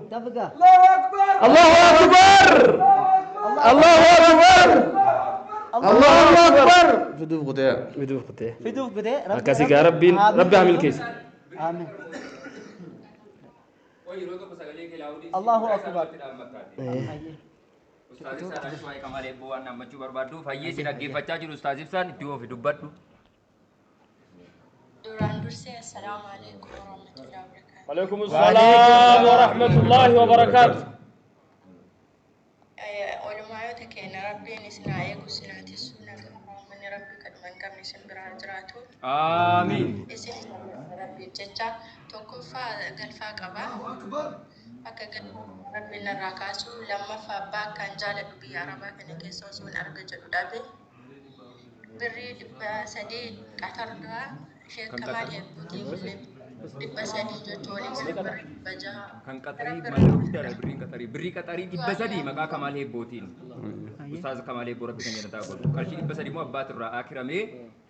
الله أكبر الله أكبر الله أكبر فدوف قطيع بدوف قتيه فيدوف بدي أكاسي ربي ربي عامل كيس آمين الله أكبر Ustaz Ibsan ada suai kamal ebuan nama cubar badu fayye sih lagi baca juru Ustaz Ibsan itu hidup badu. Duran durse assalamualaikum warahmatullahi wabarakatuh. Waalaikumsalam warahmatullahi wabarakatuh. Ulama yo tekena rabbi ni sinaye kusinati sunna min rabbi kadman kam ni simbira hajratu. Amin. Isin rabbi jecha tokkofa galfa qaba. Akka rabbi narraa kaasu lammaffaa abbaa akkaan jaaladhu biyya arabaa kana keessa osoo hin arga jedhu dhabe birrii 300 qatardaa ishee kamaal hedduutiin dhibba sadii jechuun birrii 600 kan qaxarii malee guddaadha birrii qaxarii 300 maqaa kamal hebbootiin ustaaz kamal hebboo rabbi kan jannataa godhu qarshii 300 immoo abbaatirraa akiramee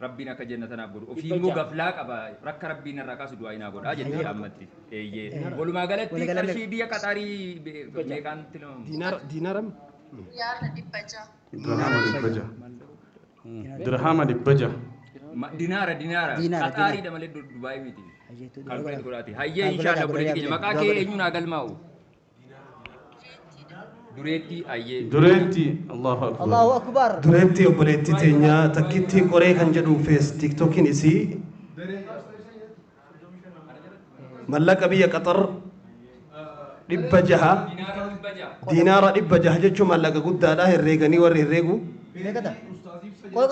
rabbiin akka jannatanaaf godhu ofii immoo gaflaa qaba rakka rabbiin irraa kaasu du'aa inaa godhaa jettee ammatti eeyyee walumaa galatti qarshii biyya qaxarii meeqaan tilmaamamu diinaram yaarra 600 درهم دبجة دينار قطاري ده مالك دبي ميتي كالكوليت قراتي هاي إن شاء الله بقولك كذا مكان كي إنه ناقل ماو دريتي أيه دريتي الله أكبر الله أكبر dureetti obboleetti teenya takkitti qoree kan jedhu fees tiktookiin isii mallaqa biyya qaxar 600 diinaara 600 jechuun mallaqa guddaadha herreeganii warri herreegu meeqata qoy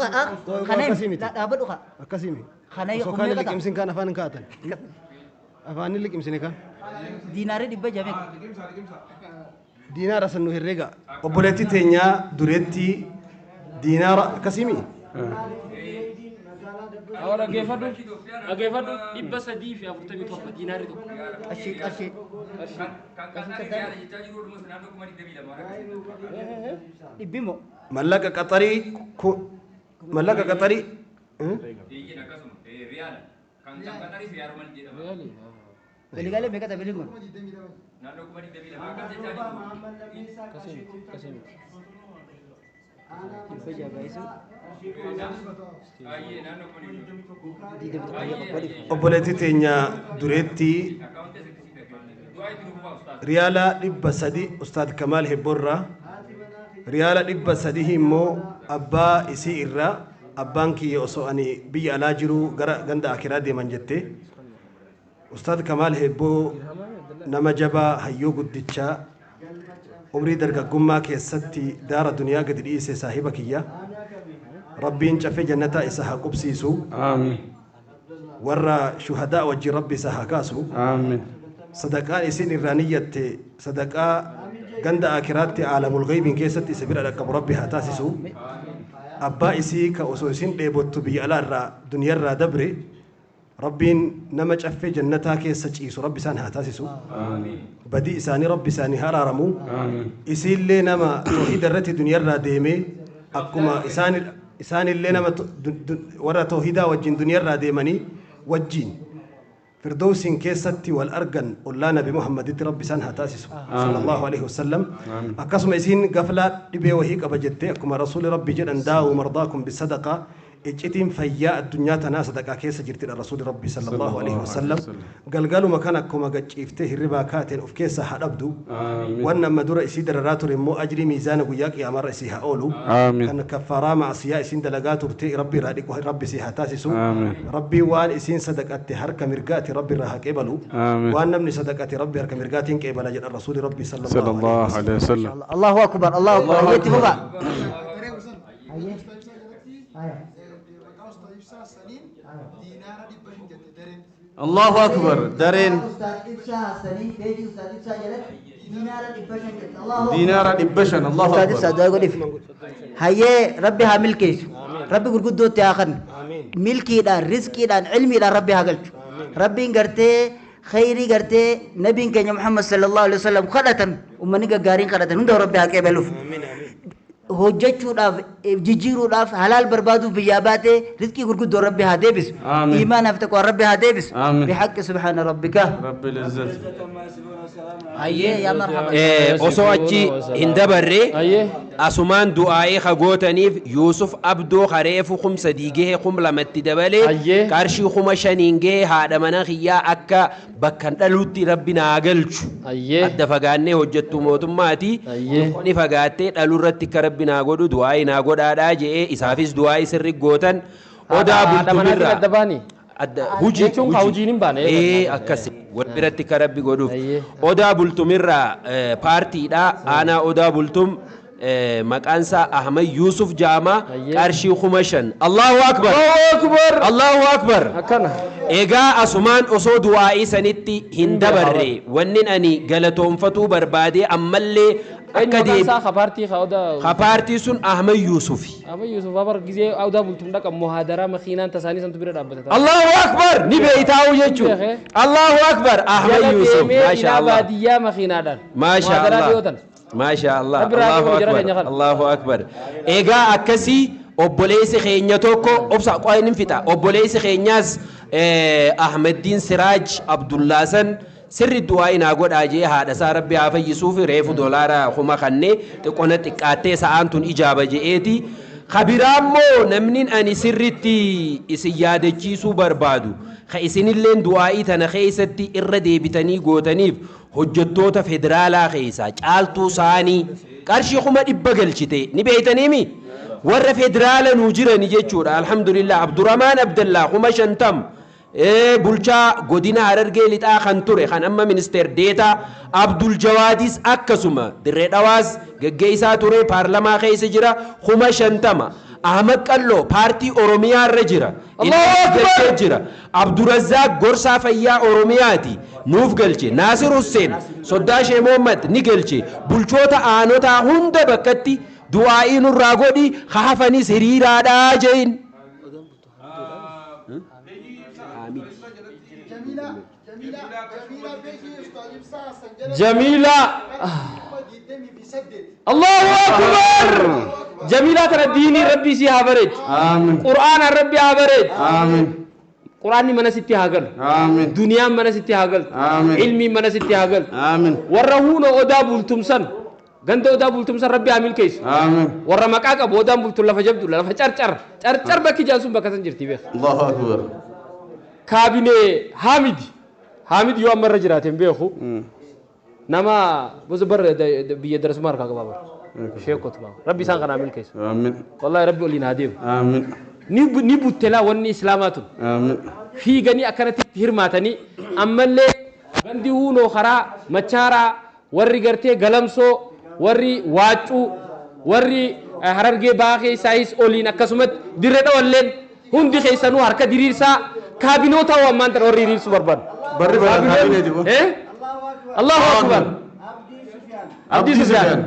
kanay dhaabadhu ka akkasimi kanay osoo kaan liqimsin kaan afaan hin kaatan afaan hin liqimsine kaan diinaarii 600 meeqa diinaara sannu herreega obboleetti teenyaa dureetti diinaara akkasimi Ahora agefadu dhibba sadii fi 41 diinaarii tokko. qarshii dhibbimo mallaqa qaxarii mallaqa qaxarii waligalee meeqata biliin kun obboleetti teenya dureetti riyaala 300 ustaad kamaal hebborraa riyaala 300 immoo abbaa isii irraa abbaan kiyya osoo ani biyya alaa jiru gara ganda akiraa deeman jette ustaad kamaal hebboo nama jabaa hayyoo guddichaa عمري درجة قمة كيستي دار الدنيا قد رئيس صاحبك يا ربي انشف جنة إسها قبسيسو آمين ورا شهداء وجه ربي سهكاسو آمين صدقاء إسين الرانية صدقاء قند آكرات عالم الغيب كيست سبيل لك ربي هتاسسو أبا إسي كأسوسين ليبوتو بي على دنيا الرا دبري ربي نمج أفي جنتها كيست إيسو ربي سان هتاسسو آمين بدي إساني ربي ساني هرارمو آمين إسين لي نما توحيد الرتي دنيا الرا ديمي أكما إساني اللي نما ورا توحيدا وجين دنيا الرا ديماني وجين فردوس كيستي والأرجن ولا نبي محمد ربي سانها تاسس صلى الله عليه وسلم أقسم إسين قفلة لبي وهيك أبجدتي أكما رسول ربي جل أن داو مرضاكم بالصدقة إجتين فيا الدنيا تنا صدقة كيس جرت الرسول ربي صلى الله عليه وسلم قالوا مكانكم قد شفته الربا كاتن أف كيس حربدو وأن مدور إسيد الراتور مو أجري ميزان وياك يا مر إسيها أولو كان كفارة مع سيا إسين دلقات ورتي ربي رادك ربي سيها تاسسو ربي وان إسين صدقة هرك مرقات ربي راها كيبلو وان نمني صدقة ربي هرك مرقات كيبل جل الرسول ربي صلى الله عليه وسلم الله أكبر الله أكبر يتي بابا الله أكبر دارين دينار دبشن الله أكبر هيا ربي هامل كيس ربي قرقدو تياخن ملكي دان رزقي دان علمي دان ربي هاقل ربي نغرتي خيري غرتي نبي كان محمد صلى الله عليه وسلم خدتن ومني غارين خدتن ندو ربي هاقبلوف hojjechuudhaaf jijjiiruudhaaf halaal barbaaduuf biyyaa baate rizqii gurguddoo rabbi haa deebisu iimaanaaf taqwaa rabbi haa deebisu bihaqqi subhaana rabbika rabbil izzat hayyee yaa marhaba osoo achi hin dabarre asumaan du'aa'ee kagootaniif Yuusuf Abdoo kareefu kumsa diigee kum lamatti dabalee qarshii kuma shaniin gahee haadha mana kiyyaa akka bakkan dhaluutti rabbi naa galchu adda fagaannee hojjettu mootummaati ni fagaattee dhalurratti akka rabbi naa godhu du'aa'ii naa godhaadhaa je'ee isaafis du'aa'ii sirri gootan odaa bultumirraa hujiin baane akkas wal biratti akka rabbi godhuuf odaa bultumirraa paartiidha aanaa odaa bultum maqaansa Ahmad Yusuf Jama qarshii kuma shan Allahu akbar Allahu akbar egaa asumaan osoo du'aa'ii sanitti hin dabarre wannin ani galatoonfatuu barbaade ammallee akka kapaartii sun Ahmad Yusuf abar gizee odaa bultum dhaqa muhaadara makiinaan tasaanii santu bira dhaabbata Allahu akbar ni beeytaa'u jechuudha Allahu akbar Ahmad Yusuf maasha Allah baadiyyaa makiinaadhaan ما شاء الله ما شاء الله الله أكبر إيجا أكسي أبوليس خينيا توكو أبصق قاين فتا أبوليس خينياس أحمد الدين سراج عبد الله سن سر الدعاء ناقود أجي هذا سار ربي عافى يوسف ريف دولار خما خنّي تكون تكاتة سأنتون إجابة جئتي خبرامو نمنين أني سرتي إسيادة جيسو بربادو خيسين اللين دعائي تنخيستي إردي بتني قوتنيف hojjettoota federaalaa keessaa caaltuu saanii qarshii kuma dhibba galchite ni beeytaniimi warra federaala nuu jirani jechuudha alhamdulillah Abdurrahmaan Abdallah kuma shantam bulchaa godina Harargee lixaa kan ture kan amma ministeer deetaa Abdul Jawaadis akkasuma dirree dhawaas geggeessaa ture paarlamaa keessa jira kuma shantama Ahmad Qallo paartii Oromiyaa irra jira Allahu jira Abdurazzaq gorsaa fayyaa Oromiyaati nuuf galche Naasir Hussein Soddaa Shee Mohammad ni galche bulchoota aanotaa hunda bakkatti du'aa'ii nurraa godhi haafanis hiriiraadhaa jein Jamila Allahu akbar Jamila tara diini rabbi si habaret Qur'aan rabbi habaret Qur'aanni mana sitti hagal duniyaan mana sitti hagal ilmi mana sitti hagal warra huno odaa bultumsan ganda odaa bultumsan rabbi amil kees warra maqaa qabu odaan bultum lafa jabdu lafa carcar bakki jaansun bakka san jirti beek Allahu akbar kaabine Hamid yoo amarra jiraaten beeku nama bozo bar biyya darasummaa harkaa qabaa bar sheekot baa rabbi isaan kana amil kees wallahi rabbi olin hadeem ni buttela wanni islaamaatun fiiganii akkanatti hirmaatanii ammallee gandi huunoo karaa machaaraa warri gartee galamsoo warri waacuu warri harargee baa keessaayis oliin akkasumas dirree dhawalleen hundi keessanuu harka diriirsaa kaabinoota waan tan warri diriirsuu barbaadu. Barri bara kaabineeti bo. Allahu akbar. Abdii Sufyaan.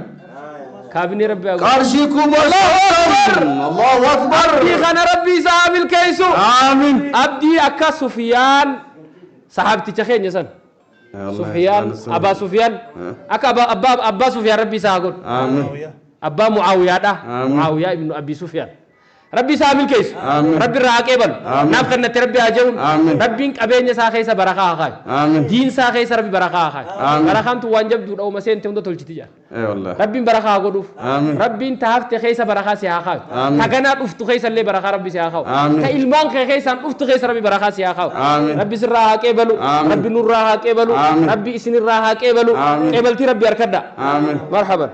كابني ربي أقول قرشيكم الله أكبر الله أكبر أبدي خنا ربي سامي الكيسو آمين أبدي أكا سفيان صحابتي تخين يسن سفيان أبا سفيان أكا أبا سفيان ربي ساقول آمين أبا معاوية ده معاوية ابن أبي سفيان ربي سامي الكيس ربي راقبل نافخ نت ربي أجون ربي أبين ساخي سبركة خاي دين ساخي سربي بركة خاي بركة تو وانجب دور أو مسين تمدو تلتيجا ربي بركة أقولف ربي تهاف تخي سبركة سياخاي تجنا أفت خي سللي بركة ربي سياخاو كإلمان خي سان أفت خي سربي بركة سياخاو ربي سر راقبلو ربي نور راقبلو ربي إسن راقبلو قبلتي ربي أركدا مرحبا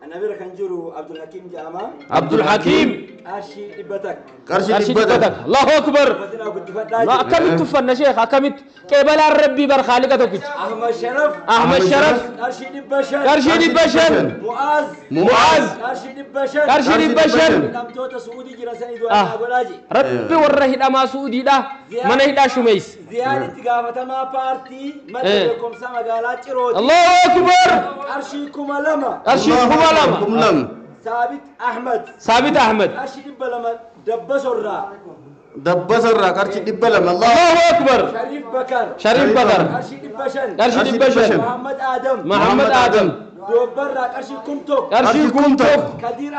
أنا كنجرو عبد الحكيم جامع عبد الحكيم أرشي إبتك قرشي إبتك الله أكبر لا أكمل تفن شيخ أكمل قبل الربي برخالقة توكيت أحمد شرف قرشي إبشر معاذ قرشي إبشر ربي ورهد أما سعودي ده من هدا شميس زيادة تقافة ما بارتي مدركم سما قالات الله أكبر أرشي كمالما ثابت أحمد أرشي دبلما دبس الرا قرشي دبلما الله أكبر شريف بكر قرشي دبشر محمد آدم دوبرا قرشي كمتوك كدير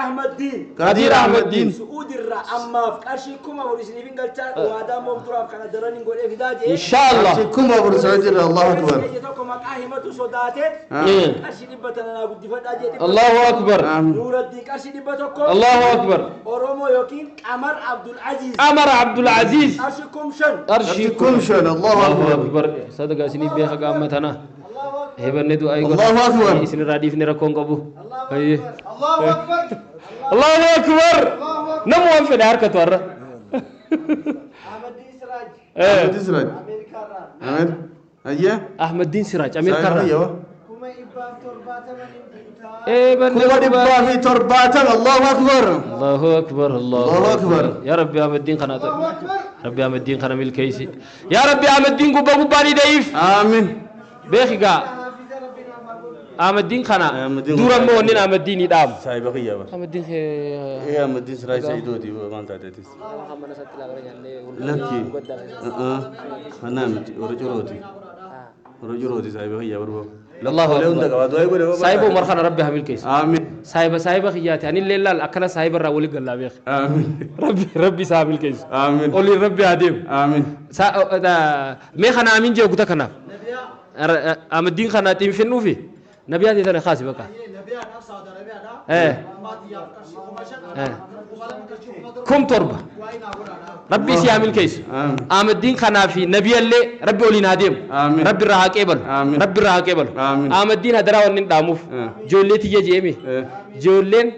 أحمد دين سعود الرا أما قرشي كما ورسني فين قلت وهذا موضوع كان دراني نقول إيه فداجي إن شاء الله قرشي كما ورسني الله أكبر الله أكبر نور الدين قرشي دبتوك الله أكبر أورومو يوكين قمر عبد العزيز أرشي كمشن الله أكبر صدق سني بيخ قامتنا هبن ندو أي الله أكبر إسن راديف نركون قبو أيه الله أكبر نمو أنفد حركة ورا أحمد دين سراج أمير أيه أحمد دين سراج أمير كرر كما دبا في ترباتنا الله أكبر الله أكبر الله أكبر يا ربي أحمد دين خنا ربي أحمد دين خنا مل كيسي يا ربي أحمد دين قبا قباني ضعيف آمين بيخيقا أحمد دين خنا دورا مونين أحمد دين يدام سايبا خيابا أحمد دين إيه أحمد دين سراج سيدودي ومان تاتيس لكي أنا متي ورجروتي سايبا خيابا بربو الله أكبر سايبو مرخنا ربي حمل كيس آمين سايبا خياتي أنا الليلة أكنا سايبا راولي قلا بيخ آمين ربي سامل كيس آمين قولي ربي عديم آمين ميخنا آمين جو قتا كنا أحمد دين خنا تيمفنو في نبياتي تاني خاصي بكا كم تربة ربي سيعمل كيس آمد دين خنا في نبي اللي ربي أولي نادم ربي راها كيبل ربي راها كيبل آمد دين هدرا ونن داموف جولي تيجي جيمي جولين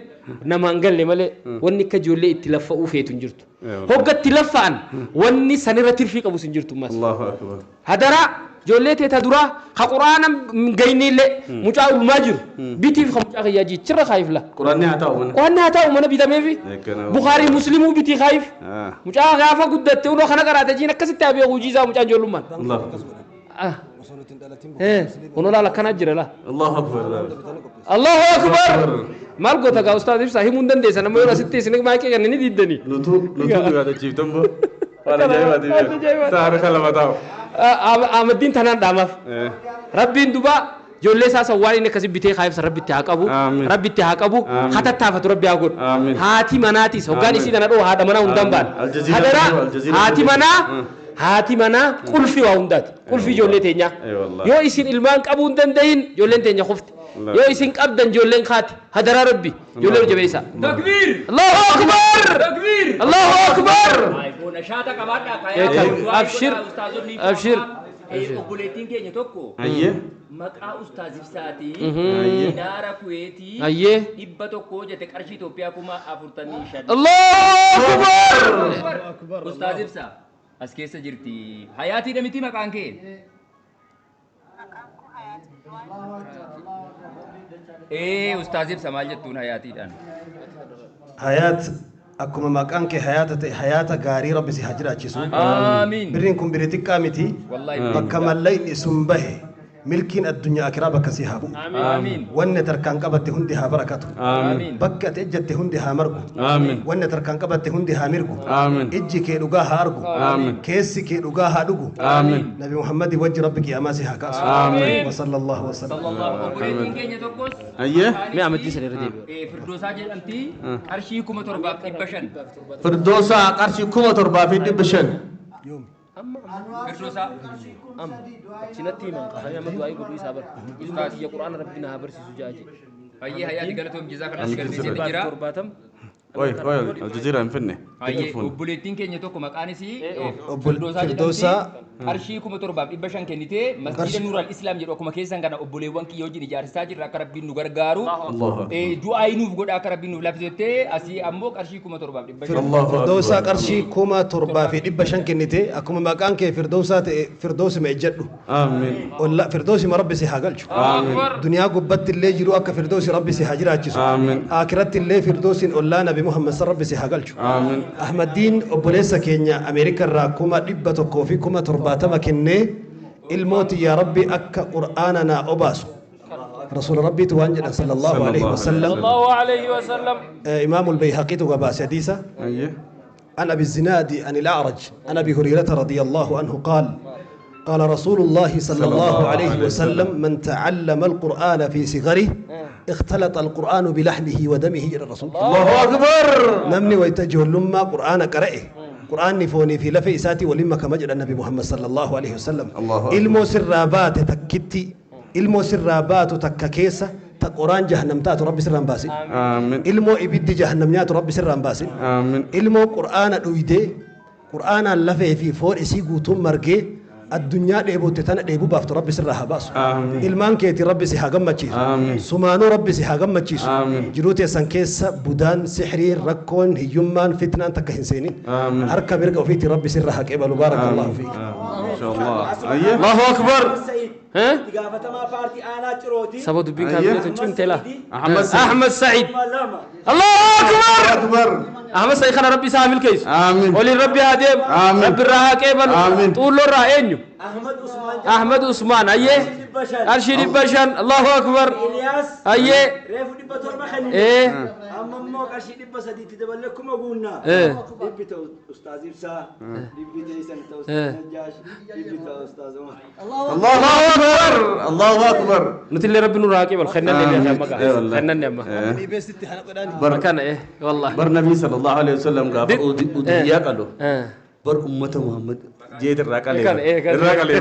نمانجل لماله وني كجولي اتلفقوا في تنجرت هو قد تلفقان وني سنرة ترفيق أبو سنجرت ماس الله أكبر هدرا جولي تدرا خقرآن جيني له مجاور ماجر بيتي في خمسة خياجي ترى خايف له قرآن هتاو من بيتا ميفي بخاري مسلم بيتي خايف مجاور غافا قدرت ولو خنا قرأت جينا كسرت أبي وجيزا مجاور جولمان الله ونولا لكنا جرا لا الله أكبر الله أكبر مالكو تكا أستاذ إبسا هي مندن ديسا نما يولا ستة سنك ما يكي كنني ديدني لطو هذا جيب تنبو أنا جاي سهر خلا متاو آمدين تنان دامف ربي دوبا جولي ساسا واري نكسب بيتي خايف سر ربي تحاكبو ربي تحاكبو خطا تافت ربي أقول هاتي مناتي سوغاني سيدنا رو هذا منا وندمبان هاتي منا كل في واوندات كل في جولي تينيا يو إسين إلمان كابون دندين جولين تينيا خفت يو إسين كابدن جولين خاتي هذا ربي جولين جبيسا تكبير الله أكبر تكبير الله أكبر أبشر أبشر obboleettiin keenya tokko maqaa ustaaz Ibsaati dinaara kuweetii 100 jette qarshii Itoophiyaa 45 Allahu Akbar ustaaz Ibsa as keessa jirti hayaatiidha miti maqaan kee Ustaazib Samal jettuun hayaatiidhaan. Hayat akkuma maqaan kee hayata gaarii rabbi si haa jiraachisu. Amiin. Birriin kun birrii xiqqaa miti. Bakka mallayni sun bahe milkiin addunyaa akiraa bakka si haa bu'u. Amiin. Wanni tarkaan qabatte hundi haa barakatu. Bakka ati ejjatte hundi haa margu. Wanni tarkaan qabatte hundi haa mirgu. Ijji kee dhugaa haa argu. Keessi kee dhugaa haa dhugu. Nabi Muhammadi wajji rabbi qiyaamaa si haa kaasu. Wa sallallahu wa sallam. Obboleettiin keenya tokkos. Mee amadii sana irra deebi'u. Firdoosaa jedhamti qarshii 7,500. Firdoosaa qarshii 7,500. Firdoosaa. Sinatti himan qahamee amma du'aa godhuu isaa bar. Ilmaa kiyya quraana rabbiin haa barsiisu jaaje. Hayyee hayaati galatoom jizaa kanas galmeessee jira. 70. Oi, Aljazeera hin finne. Hayyee obboleettiin keenya tokko maqaan isii Firdoosaa jedhamti. Qarshii 7,500 kennitee masjiida Nuural Islaam jedhu akkuma keessan kana obboleewwan kiyya wajjin ijaarsisaa jirra akka rabbiin nu gargaaru. Du'aa nuuf godha akka rabbiin nuuf laaffisettee asii ammoo qarshii 7,500. Firdoosaa qarshii 7,500 kennitee akkuma maqaan kee Firdoosaa ta'e Firdoosima ejjedhu. Firdoosima rabbi si haa galchu. Duniyaa gubbatti illee jiru akka Firdoosi rabbi si haa jiraachisu. Akiratti illee Firdoosiin ollaa Nabi Muhammad san rabbi si haa galchu. Ahmadiin obboleessa keenya Ameerikaa irraa 100 fi 70 kennee ilmooti yaa rabbi akka qur'aanana obaasu. رسول ربي توانجد صلى الله عليه وسلم إمام البيهقي تقباس حديثة عن أبي الزناد عن الأعرج عن أبي هريرة رضي الله عنه قال قال رسول الله صلى الله عليه وسلم من تعلم القرآن في صغره اختلط القرآن بلحمه ودمه إلى الرسول الله أكبر نمني ويتجه لما قرآن قرأه قرآن نفوني في لفي إساتي ولما كمجد النبي محمد صلى الله عليه وسلم إلمو سرابات تكتي إلمو سرابات تككيسة تقران جهنم تاتو ربي سران باسي آمين إلمو إبدي جهنم ياتو ربي سران باسي آمين إلمو قرآن دويدي قرآن اللفه في فور إسيقو تمرقي الدنيا ديبو تتنا ديبو بافتو ربي سرها باسو آمين إلمان كيتي ربي سيها غمتشيس آمين سمانو ربي سيها غمتشيس آمين جروتي سنكيسة بودان سحري ركون هيومان فتنان تكهنسينين آمين هركا بيرقا فيتي ربي سرها كيبالو بارك الله فيك إن شاء الله الله أكبر سبب دبين كابينة تنشون تلا أحمد سعيد الله أكبر أحمد سعيد خنا ربي سامي الكيس آمين ولي ربي هاديم آمين ربي الرها كيبل آمين طول له رأينيو أحمد عثمان أيه أرشيد بشان الله أكبر أيه إيه أما أرشيد بسدي تدبلكم أقولنا دبيت أستاذ إبسا دبيت إنسان أستاذ نجاش دبيت أستاذ الله أكبر الله أكبر نتيل ربي نور راكب الخنان اللي يا مكا خنان يا مكا بركان إيه والله بر النبي صلى الله عليه وسلم قال أوديا قالوا بر أمة محمد جيد الراكالي الراكالي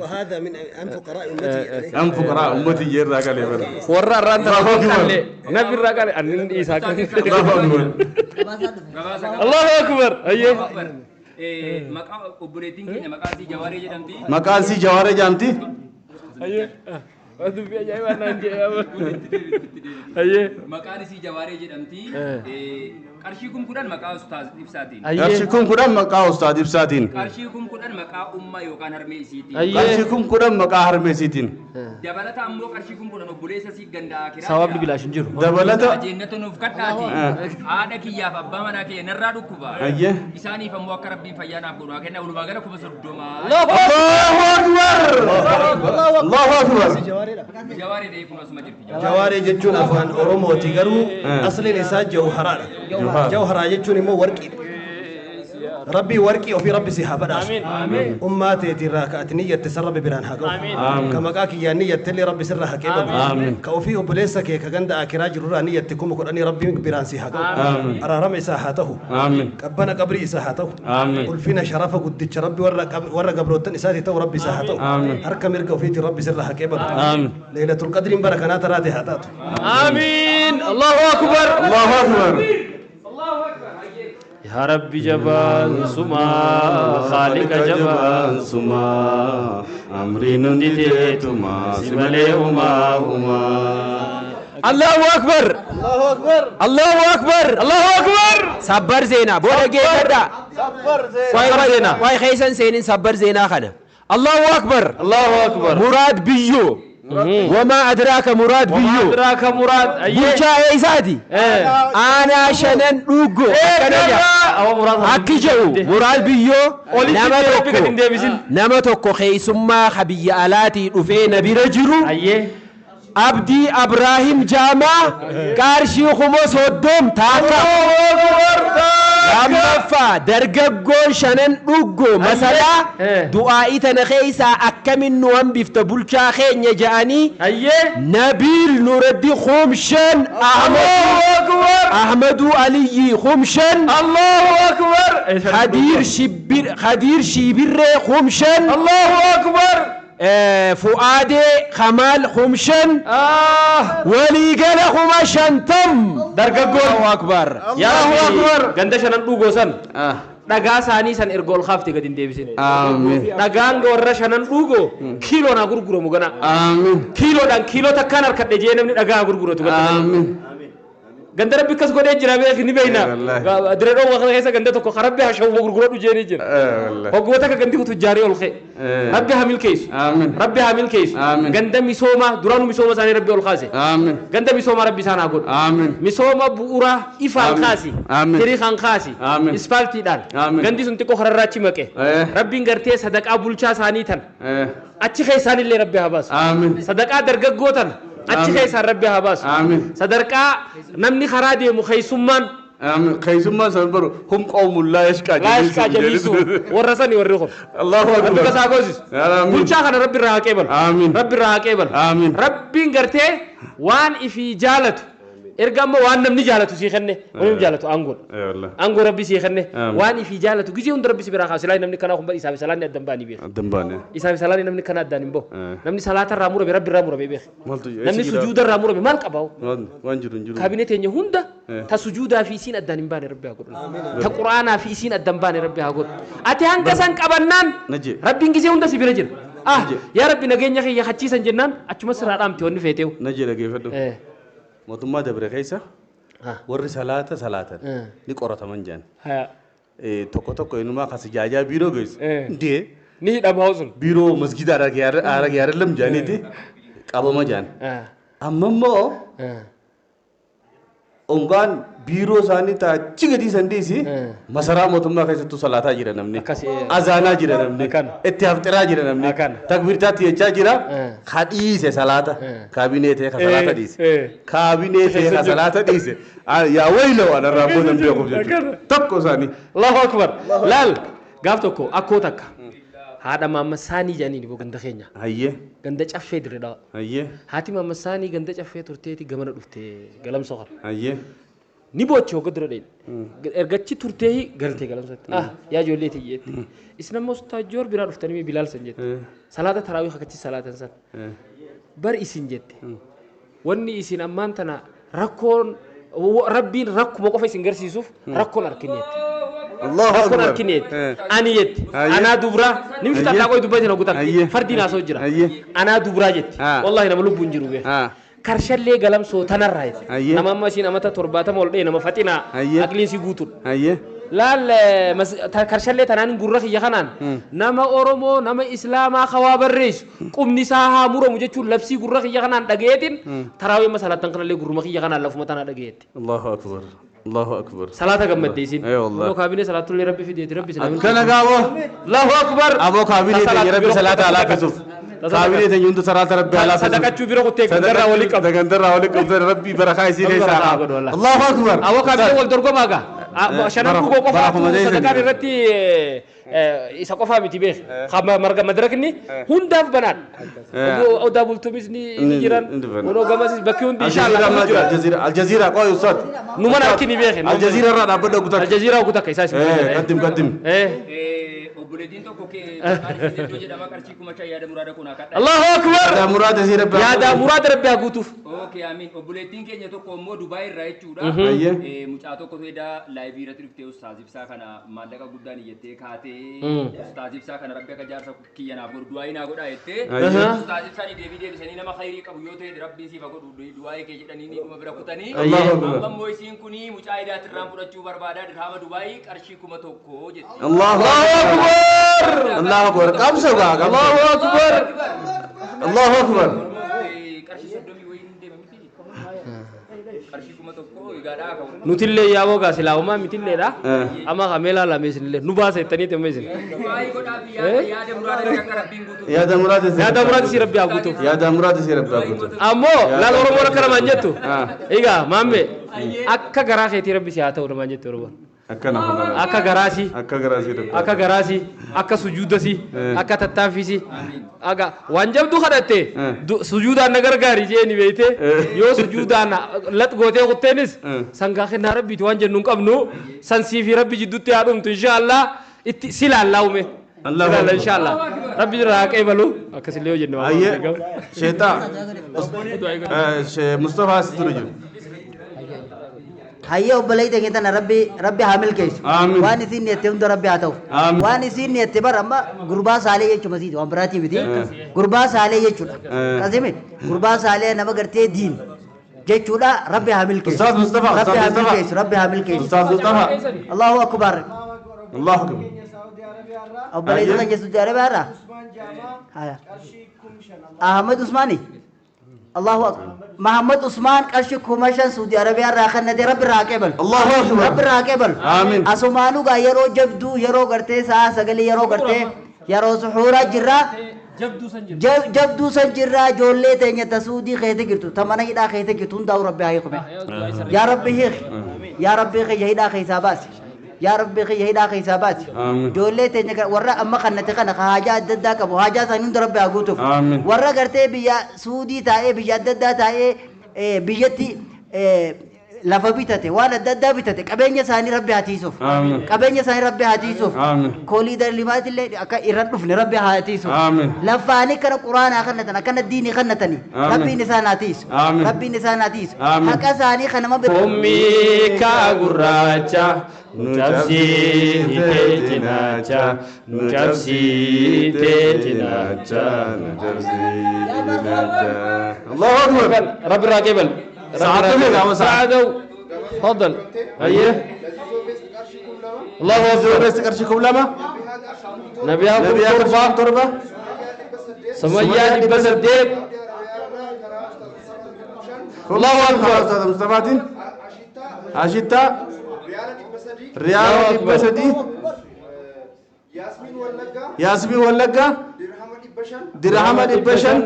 وهذا من فقراء أمتي أم فقراء أمتي جيد الراكالي ورا ران راكالي نبي الراكالي أنين إيسا الله أكبر أيه obboleettiin keenya maqaan isii Jawaaree jedhamti. Maqaan isii Jawaaree jedhamti. Maqaan isii Jawaaree jedhamti. Qarshii kun kudhan maqaa Ustaaz Ibsaatiin. Qarshii kun kudhan maqaa Ustaaz Ibsaatiin. Qarshii kun kudhan maqaa ummaa yookaan harmee isiitiin. Qarshii kun kudhan maqaa harmee isiitiin. Dabalata ammoo qarshii kun kudhan obboleessa isii gandaa kiraa. Sawaabni bilaash hin jiru. Dabalata. Jeennata nuuf kadhaati. Haadha kiyyaaf abbaa manaa kiyya narraa dhukkuba. Isaaniif ammoo akka rabbiin fayyaa naaf godhu kenna walumaa gala 30. Allahu Akbar. Allahu Akbar. Jawaaree kun asuma jirti. Jawaaree jechuun afaan Oromooti garuu asliin isaa jawharaadha. Jawharaa jechuun immoo warqiidha. Rabbii warqii ofii rabbi si haa badhaasu. Ummaa teetii irraa ka'ati niyyatte san rabbi biraan haa ga'u. Ka maqaa kiyyaan niyyatte illee rabbi sirra haa qeebalu. Ka ofii obboleessa kee ka ganda akiraa jirurraa niyyatte 10,000 rabbi biraan si haa ga'u. Araarama isaa haa ta'u. Qabbana qabrii isaa haa ta'u. Ulfina sharafa guddicha rabbi warra gabroottan isaati ta'u rabbi isaa haa ta'u. Harka mirga ofiitti rabbi sirra haa qeebalu. Leelatul qadriin bara kanaa taraate haa taatu. آمين الله أكبر الله أكبر يا ربي جبال سما خالق جبال سما أمرين نديتما سملي أما الله أكبر الله أكبر الله أكبر الله أكبر صبر زينا بولا جيدا صبر زينا واي خيسن سينين صبر زينا خنا الله أكبر الله أكبر مراد بيو وما أدراك مراد بيو أدراك مراد بلشا إيساتي أنا شنن روغو أكيجو مراد بيو نما توكو خيسما خبي آلاتي رفين برجرو أبدي إبراهيم جاما كارشي خمس ودوم تاكا لما درجقون شنن روغو مثلا دعائي تنخيسا أكمن نوان بفتبولشا خين يجاني نبيل نوردي خمشن أحمد علي خمشن الله أكبر خدير شبير خمشن الله أكبر فؤاد خمال خمشن ولي قال خمشن تم درجقون الله أكبر يا الله أكبر قندش أنا نقول سن dhagaa saanii san ergool kaafte gadi hin deebisine. Dhagaan warra shanan dhugo kiiloo naa gurguramu gana. Kiiloodhaan kiiloo takkaan harkadhe jee namni dhagaa gurguratu ganda. Ganda rabbi akkas godhee jira beek ni beeyna. Diree dhoowwa kana keessa ganda tokko rabbi hashawwa gurguradhu jee ni jira. Hoggoota akka gandi kutu jaarii ol ka'e. Rabbi haa milkeessu. Rabbi haa milkeessu. Ganda misooma duraanu misooma isaanii rabbi ol kaase. Ganda misooma rabbi isaan haa godhu. Misooma bu'uura ifaan kaasi. Tirii kan kaasi. Ispaaltiidhaan. Gandi sun xiqqoo kararraachi maqe. Rabbiin gartee sadaqaa bulchaa isaanii tan. Achi keessaanillee rabbi haa baasu. Sadaqaa dargaggootan. achi keessaan rabbi haa baasu sadarkaa namni karaa deemu keeysummaan keeysummaan san baru hum qawmun laa yashqaa jaliisu warra sani warri kun Allahu akbar rabbi kasaa goosis bulchaa kana rabbi irraa haa qeebalu rabbi irraa haa qeebalu rabbiin gartee waan ifii jaalatu erga amma waan namni jaalatu sii kenne wani jaalatu angoo rabbi sii kenne waan ifii jaalatu gizee hunda rabbi si biraa kaa silaa namni kanaa kun isaafi salaanni addan baanii beeku isaafi salaanni namni kanaa addaan hin bahu namni salaata irraa murabe rabbi irraa murabe beeku namni sujuuda irraa murabe maal qabaa'u kaabinee teenya hunda ta sujuudaa fi isiin addaan hin baane rabbi haa godhu ta quraanaa fi isiin addan baane rabbi haa godhu ati hanga san qabannaan rabbiin gizee hunda si bira jira yaa rabbi nageenya kiyya hachiisan jennaan achuma sirraa dhaamte wanni feeteewu naje dhageeffadhu mootummaa dabre keessa warri salaatan ni qorataman jaan tokko inumaa kasi jaajaa biiroo geessu ndee ni hidhama sun biiroo masgida arag yaarallam jaaniiti qabama jaan amma immoo ongaan biiroo isaanii taachi gadi sandiisi masaraa mootummaa keessattuu salaataa jira namni azaanaa jira namni itti hafxiraa jira namni takbirtaatti jechaa jira kadhiise salaata kaabinee ta'e ka salaata dhiise kaabinee ta'e ka salaata dhiise yaa wayla waan irraa boodan beekuuf jechuudha tokko isaanii Allahu akbar laal gaaf tokko akkoo takka haadha maamma saanii jedhanii boo ganda keenya ganda caffee diredha haati maamma saanii ganda caffee turteeti gamana dhufte galamsa qaba ni boochi hogga dura dheen ergachi turtee galtee galamsatti yaa ijoollee tiyyeetti isin ammoo ustaajoor biraa dhuftanii bilaal san jette salaata taraawii hakkachi salaatan san bar isin jette wanni isin ammaan tana rakkoon rabbiin rakkuma qofa isin garsiisuuf rakkoon arkineetti الله أكبر أنا يت أنا دبرة نمشي تلاقي دبي هنا قطع فردي ناس وجرا أنا دبرة جت والله أنا ملوك بنجرو به كرشل لي قلم صوت أنا رايت نما ماشي نما ترباتا مولدي نما فاتينا أكلين سيقطر لا كرشل لي تنان غرة يا خنان نما أورومو نما إسلام خواب الرئيس قم نساها مرو مجتشو لبسي غرة يا خنان دقيتين تراوي مسألة تنقل لي غرمة يا خنان لفما تنا دقيت الله أكبر الله أكبر صلاة قمت ديسين أي والله أبو كابينة صلاة اللي ربي في ديت ربي سلام كنا قاوة الله أكبر أبو كابينة يا ربي صلاة على كسوف كابينة يوند صلاة ربي على كسوف صدقة شو بيرو كتير دندرة وليك دندرة وليك ربي بركة يسير الله أكبر أبو كابينة والدرجة ماذا عشان أبوه قفا صدقة رتي إذا قفا بتبيه خام مرجع مدركني هنداف بنات أو دابل توميزني نيجيران ولو جماسيس بكيون دي شاء الله الجزيرة قوي وصل نمان أكيني بيه الجزيرة رأى بدو قطع الجزيرة قطع كيساس قدم الله أكبر يا مراد زيرب يا دا مراد ربي أقوتوف اوكي امين obboleettiin keenya tokko immoo Dubaay irraa jechuudha mucaa tokko fedha laayivii irratti dhuftee ustaaz ibsaa kana maallaqa guddaan iyyattee kaatee ustaaz ibsaa kana rabbi akka jaarsa kiyyanaaf godhu du'aayi naa godhaa jettee ustaaz ibsaan deebisanii nama khayrii qabu yoo ta'e rabbiin siif godhu du'aayi kee jedhanii dhuma bira kutanii amma immoo isiin kuni mucaa idaat irraan fudhachuu barbaadaa dirhama Dubaay qarshii 1,000 jette Allahu akbar Allahu akbar qabsa baaga Allahu akbar Allahu akbar qarshii 30 wayiin hin deema miti. Qarshii 1,000 egaadhaa qabu. Nutillee yaaboo gaa silaamumaa mitilleedha. Amma kameelaa lameessinillee nu baasa jettanii temmeessin. Waa'ee godhaa fi yaada muraasa akka rabbiin guutuuf. yaada muraasa si rabbi haa guutuuf. yaada muraasa si rabbi haa guutuuf. Ammoo laal Oromoo akka namaan jettu. Egaa maamme akka garaa keetii rabbi si haa ta'u namaan jettu Oromoon. Akka garaasi akka garaasi akka sujuudasi akka tattaaffisi aga waan jabdu kadhatte sujuudaan na gargaari jeeni beeyte yoo sujuudaan lat gootee kutteenis sangaa kennaa rabbiiti waan jennu hin qabnu san siifi rabbi jidduutti haa dhumtu inshallah itti silaallaume Allah inshallah rabbi irraa qeebalu akkasillee yoo jenne waan sheetaa Mustafa asitti jiru hayya obboleeyda keetan rabbi haa milkeessu waan isin niyette hunda rabbi haa ta'u waan isin niyette bar amma gurbaa saalee jechuma siiti waan biraatii miti gurbaa saalee jechuudha qasime gurbaa saalee nama gartee diin jechuudha rabbi haa milkeessu rabbi haa milkeessu rabbi haa milkeessu Allahu akbar obboleeyda kan jesu Saudi Arabia haya Ahmad Usmani Allahu akbar Muhammad Usman qarshi kumashan Saudi Arabia irraa kannate rabbi irraa qeebal Allahu akbar rabbi irraa qeebal amiin asumaanu gaa yeroo jabduu yeroo gartee sa'a sagalee yeroo gartee yeroo suhuura jirra jabduu san jirra ijoollee teenya tasuudii keete girtu tamana hidhaa keete girtu hundaa'u rabbi haa hiikume yaa rabbi hiik yaa rabbi kiyya hidhaa keessaa baasi yaa rabbi kiyya hidhaa keessaa baasi ijoollee teenya warra amma kannate kana haajaa adda addaa qabu haajaa isaanii hunda rabbi haa guutuuf warra gartee biyya suudii taa'ee biyya adda addaa taa'ee biyyatti lafa bitate waan adda addaa bitate qabeenya isaanii rabbi haa tiisuuf qabeenya isaanii rabbi haa tiisuuf kooliidar limaatillee akka irran dhufne rabbi haa tiisuuf lafaanii kana quraanaa kannatan akkana diinii kannatanii rabbiin isaan haa tiisu rabbiin isaan haa tiisu haqa isaanii kanama ummii kaa gurraacha nu cabsiitee cinaacha nu cabsiitee cinaacha nu cabsiitee cinaacha Allahu akbar rabbi irraa qeebal ساعدوا تفضل ايوه الله اكبر بس قرشكم لما نبيها تربه سميات بس الديب الله اكبر استاذ مصطفى عشتا ريال بسدي ياسمين ولقا درهم دبشن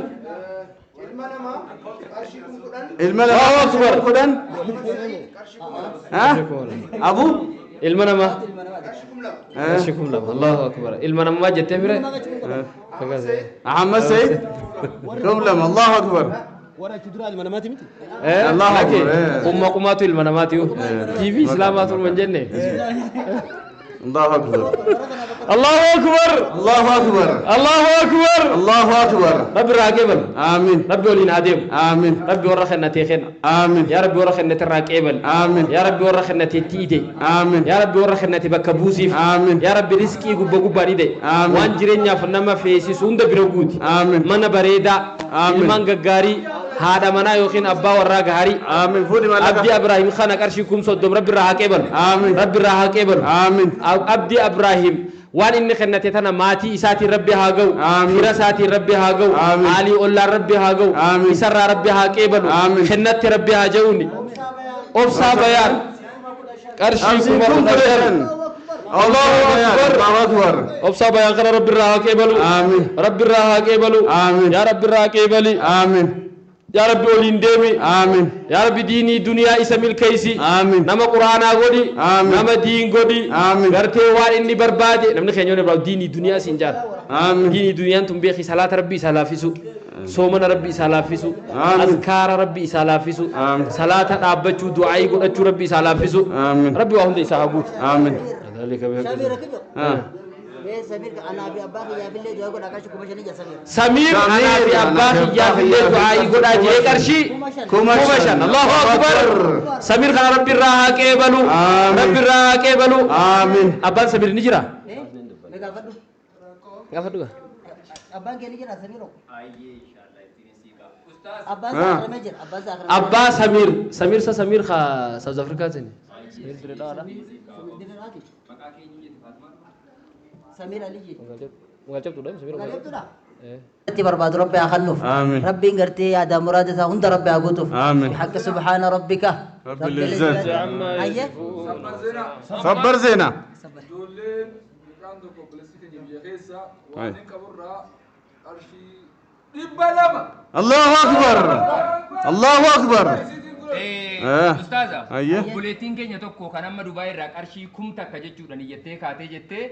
الملما أكبر كدن ها أبو الملما أشكم لما الله أكبر الملما ما جت فيره أحمد سيد كم لما الله أكبر ورا تدرى المنامات متى الله أكبر قمات المنامات تي في سلامات من جنة الله أكبر الله أكبر الله أكبر الله أكبر الله أكبر رب راقبل آمين رب ولين عديم آمين رب ورخنا تيخن آمين يا رب ورخنا تراقبل آمين يا رب ورخنا تيدي آمين يا رب ورخنا تبكبوسيف آمين يا رب رزقي غبغباري دي آمين وان جيرنيا فنما فيسي سوند بيرغوت آمين من بريدا آمين من غغاري هذا منا يوخين أبا ورا غاري آمين فودي مالك عبد إبراهيم خان أكرشكم صدم رب راقبل آمين رب راقبل آمين عبد إبراهيم وان إن خنتي تنا ماتي إساتي ربي هاجو فرساتي ربي هاجو علي الله ربي هاجو إسر ربي هاكيبل خنت ربي هاجوني أبصا بيان أرشيكم الله أكبر أبصا بيان قال ربي راكيبل آمين ربي راكيبل آمين يا ربي راكيبل آمين يا ربي ولين ديمي آمين يا ربي ديني دنيا إسميل كيسي آمين نما قرآن غودي آمين نما دين غودي آمين غرتي وان إني بربادي نمني خيانيون براو ديني دنيا سنجار آمين ديني دنيا انتم بيخي صلاة ربي سلافيسو صومنا ربي سلافيسو أذكار ربي سلافيسو صلاة أبجو دعائي قد ربي سلافيسو آمين ربي وهم دي ساقوت آمين ذلك سمير أنا أبي أباك يا بلي دعاء قد أكاشو كمشاني يا سمير أنا أبي أباك يا بلي دعائي قد أجي كرشي كمشان الله أكبر سمير خان ربي راها كيبلو ربي راها كيبلو آمين أبان سمير نجرا غافدو أبان كي نجرا سميرو أبا سمير سمير سمير خا ساوث أفريقيا سني سمير دردا سمير علي جي ngajak tu dah Samir ngajak tu dah برباد ربي أخلف آمين. ربي قرتي يا دا مراد هند ربي أقوتف آمين. بحق سبحان ربك رب العزة عما أيه صبر زينة دولين كانوا كوبلسيتي جميع خيسا وانين كبرة أرشي إبلما الله أكبر الله أكبر Ustaaza, Ayye. buleettiin keenya tokko kan amma Dubaay irraa qarshii kum takka jechuudhaan iyyattee kaatee jettee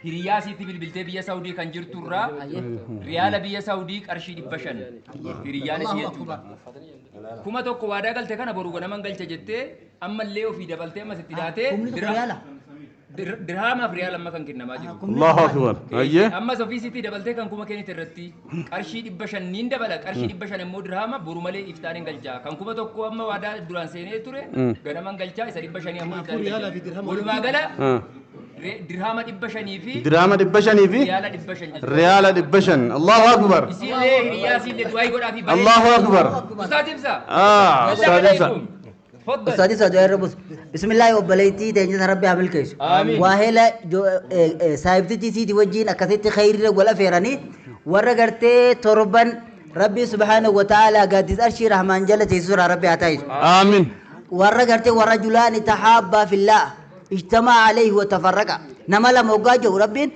hiriyaa siitti bilbiltee biyya Saawudii kan jirtu irraa riyaala biyya Saawudii qarshii 500 hiriyaan isii jechuudha. Kuma tokko waadaa galte kana boruu ganaman galcha jettee ammallee ofii dabaltee ammas itti daatee dirhamaaf riyaala amma kan kennamaa jiru. الله أكبر أيه Ammas ofii siitti dabaltee kan kuma kennite irratti qarshii 500 niin dabala qarshii 500 immoo dirhama boruu malee iftaaniin galchaa kan kuma tokko amma waadaa duraan seenee ture ganaman galchaa isa 500 ammoo iftaaniin walumaa gala dirhama 500 fi دراما دبشني في riyaala 500 ريال دبشن الله أكبر isiilee hiriyaa isiilee du'aa godhaa fi الله أكبر Ustaaz Ibsaa أستاذ إبسا أستاذي سعودي ربوس بسم الله وبليتي تنجز ربي عمل كيس آمين. واهلا جو سايبتي سيدي وجين أكثت خير ولا فيراني ورقرتي تربان ربي سبحانه وتعالى قادس أرشي رحمن جل تيسور ربي عتايس آمين ورقرتي ورجلان تحابا في الله اجتمع عليه وتفرقا نملا موقاجه ربين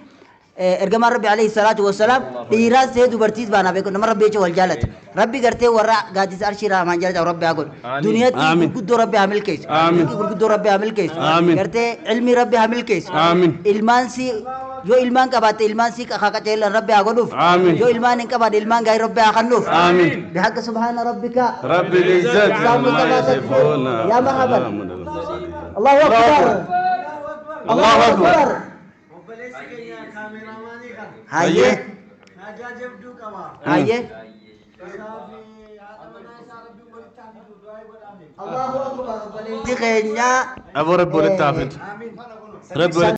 ارجما ربي عليه الصلاة والسلام إيراز سيدو برتيز بانا بيكون نمر ربي يجوا الجالت ربي قرتي ورا قادس أرشي رحمن جل ربي أقول دنيا آمين. قد ربي عمل كيس آمين. قد ربي عمل كيس آمين. قرتي علمي ربي عمل كيس آمين. المانسي جو إلمان كبات إلمان سيك أخاك تيل ربي أقولوف آمين. جو إلمان إنك بعد إلمان جاي ربي أخنوف آمين. بحق سبحان ربك رب العزة عما يصفون يا مرحبا الله أكبر الله أكبر هاي هاي الله أكبر أبو رب التافت رب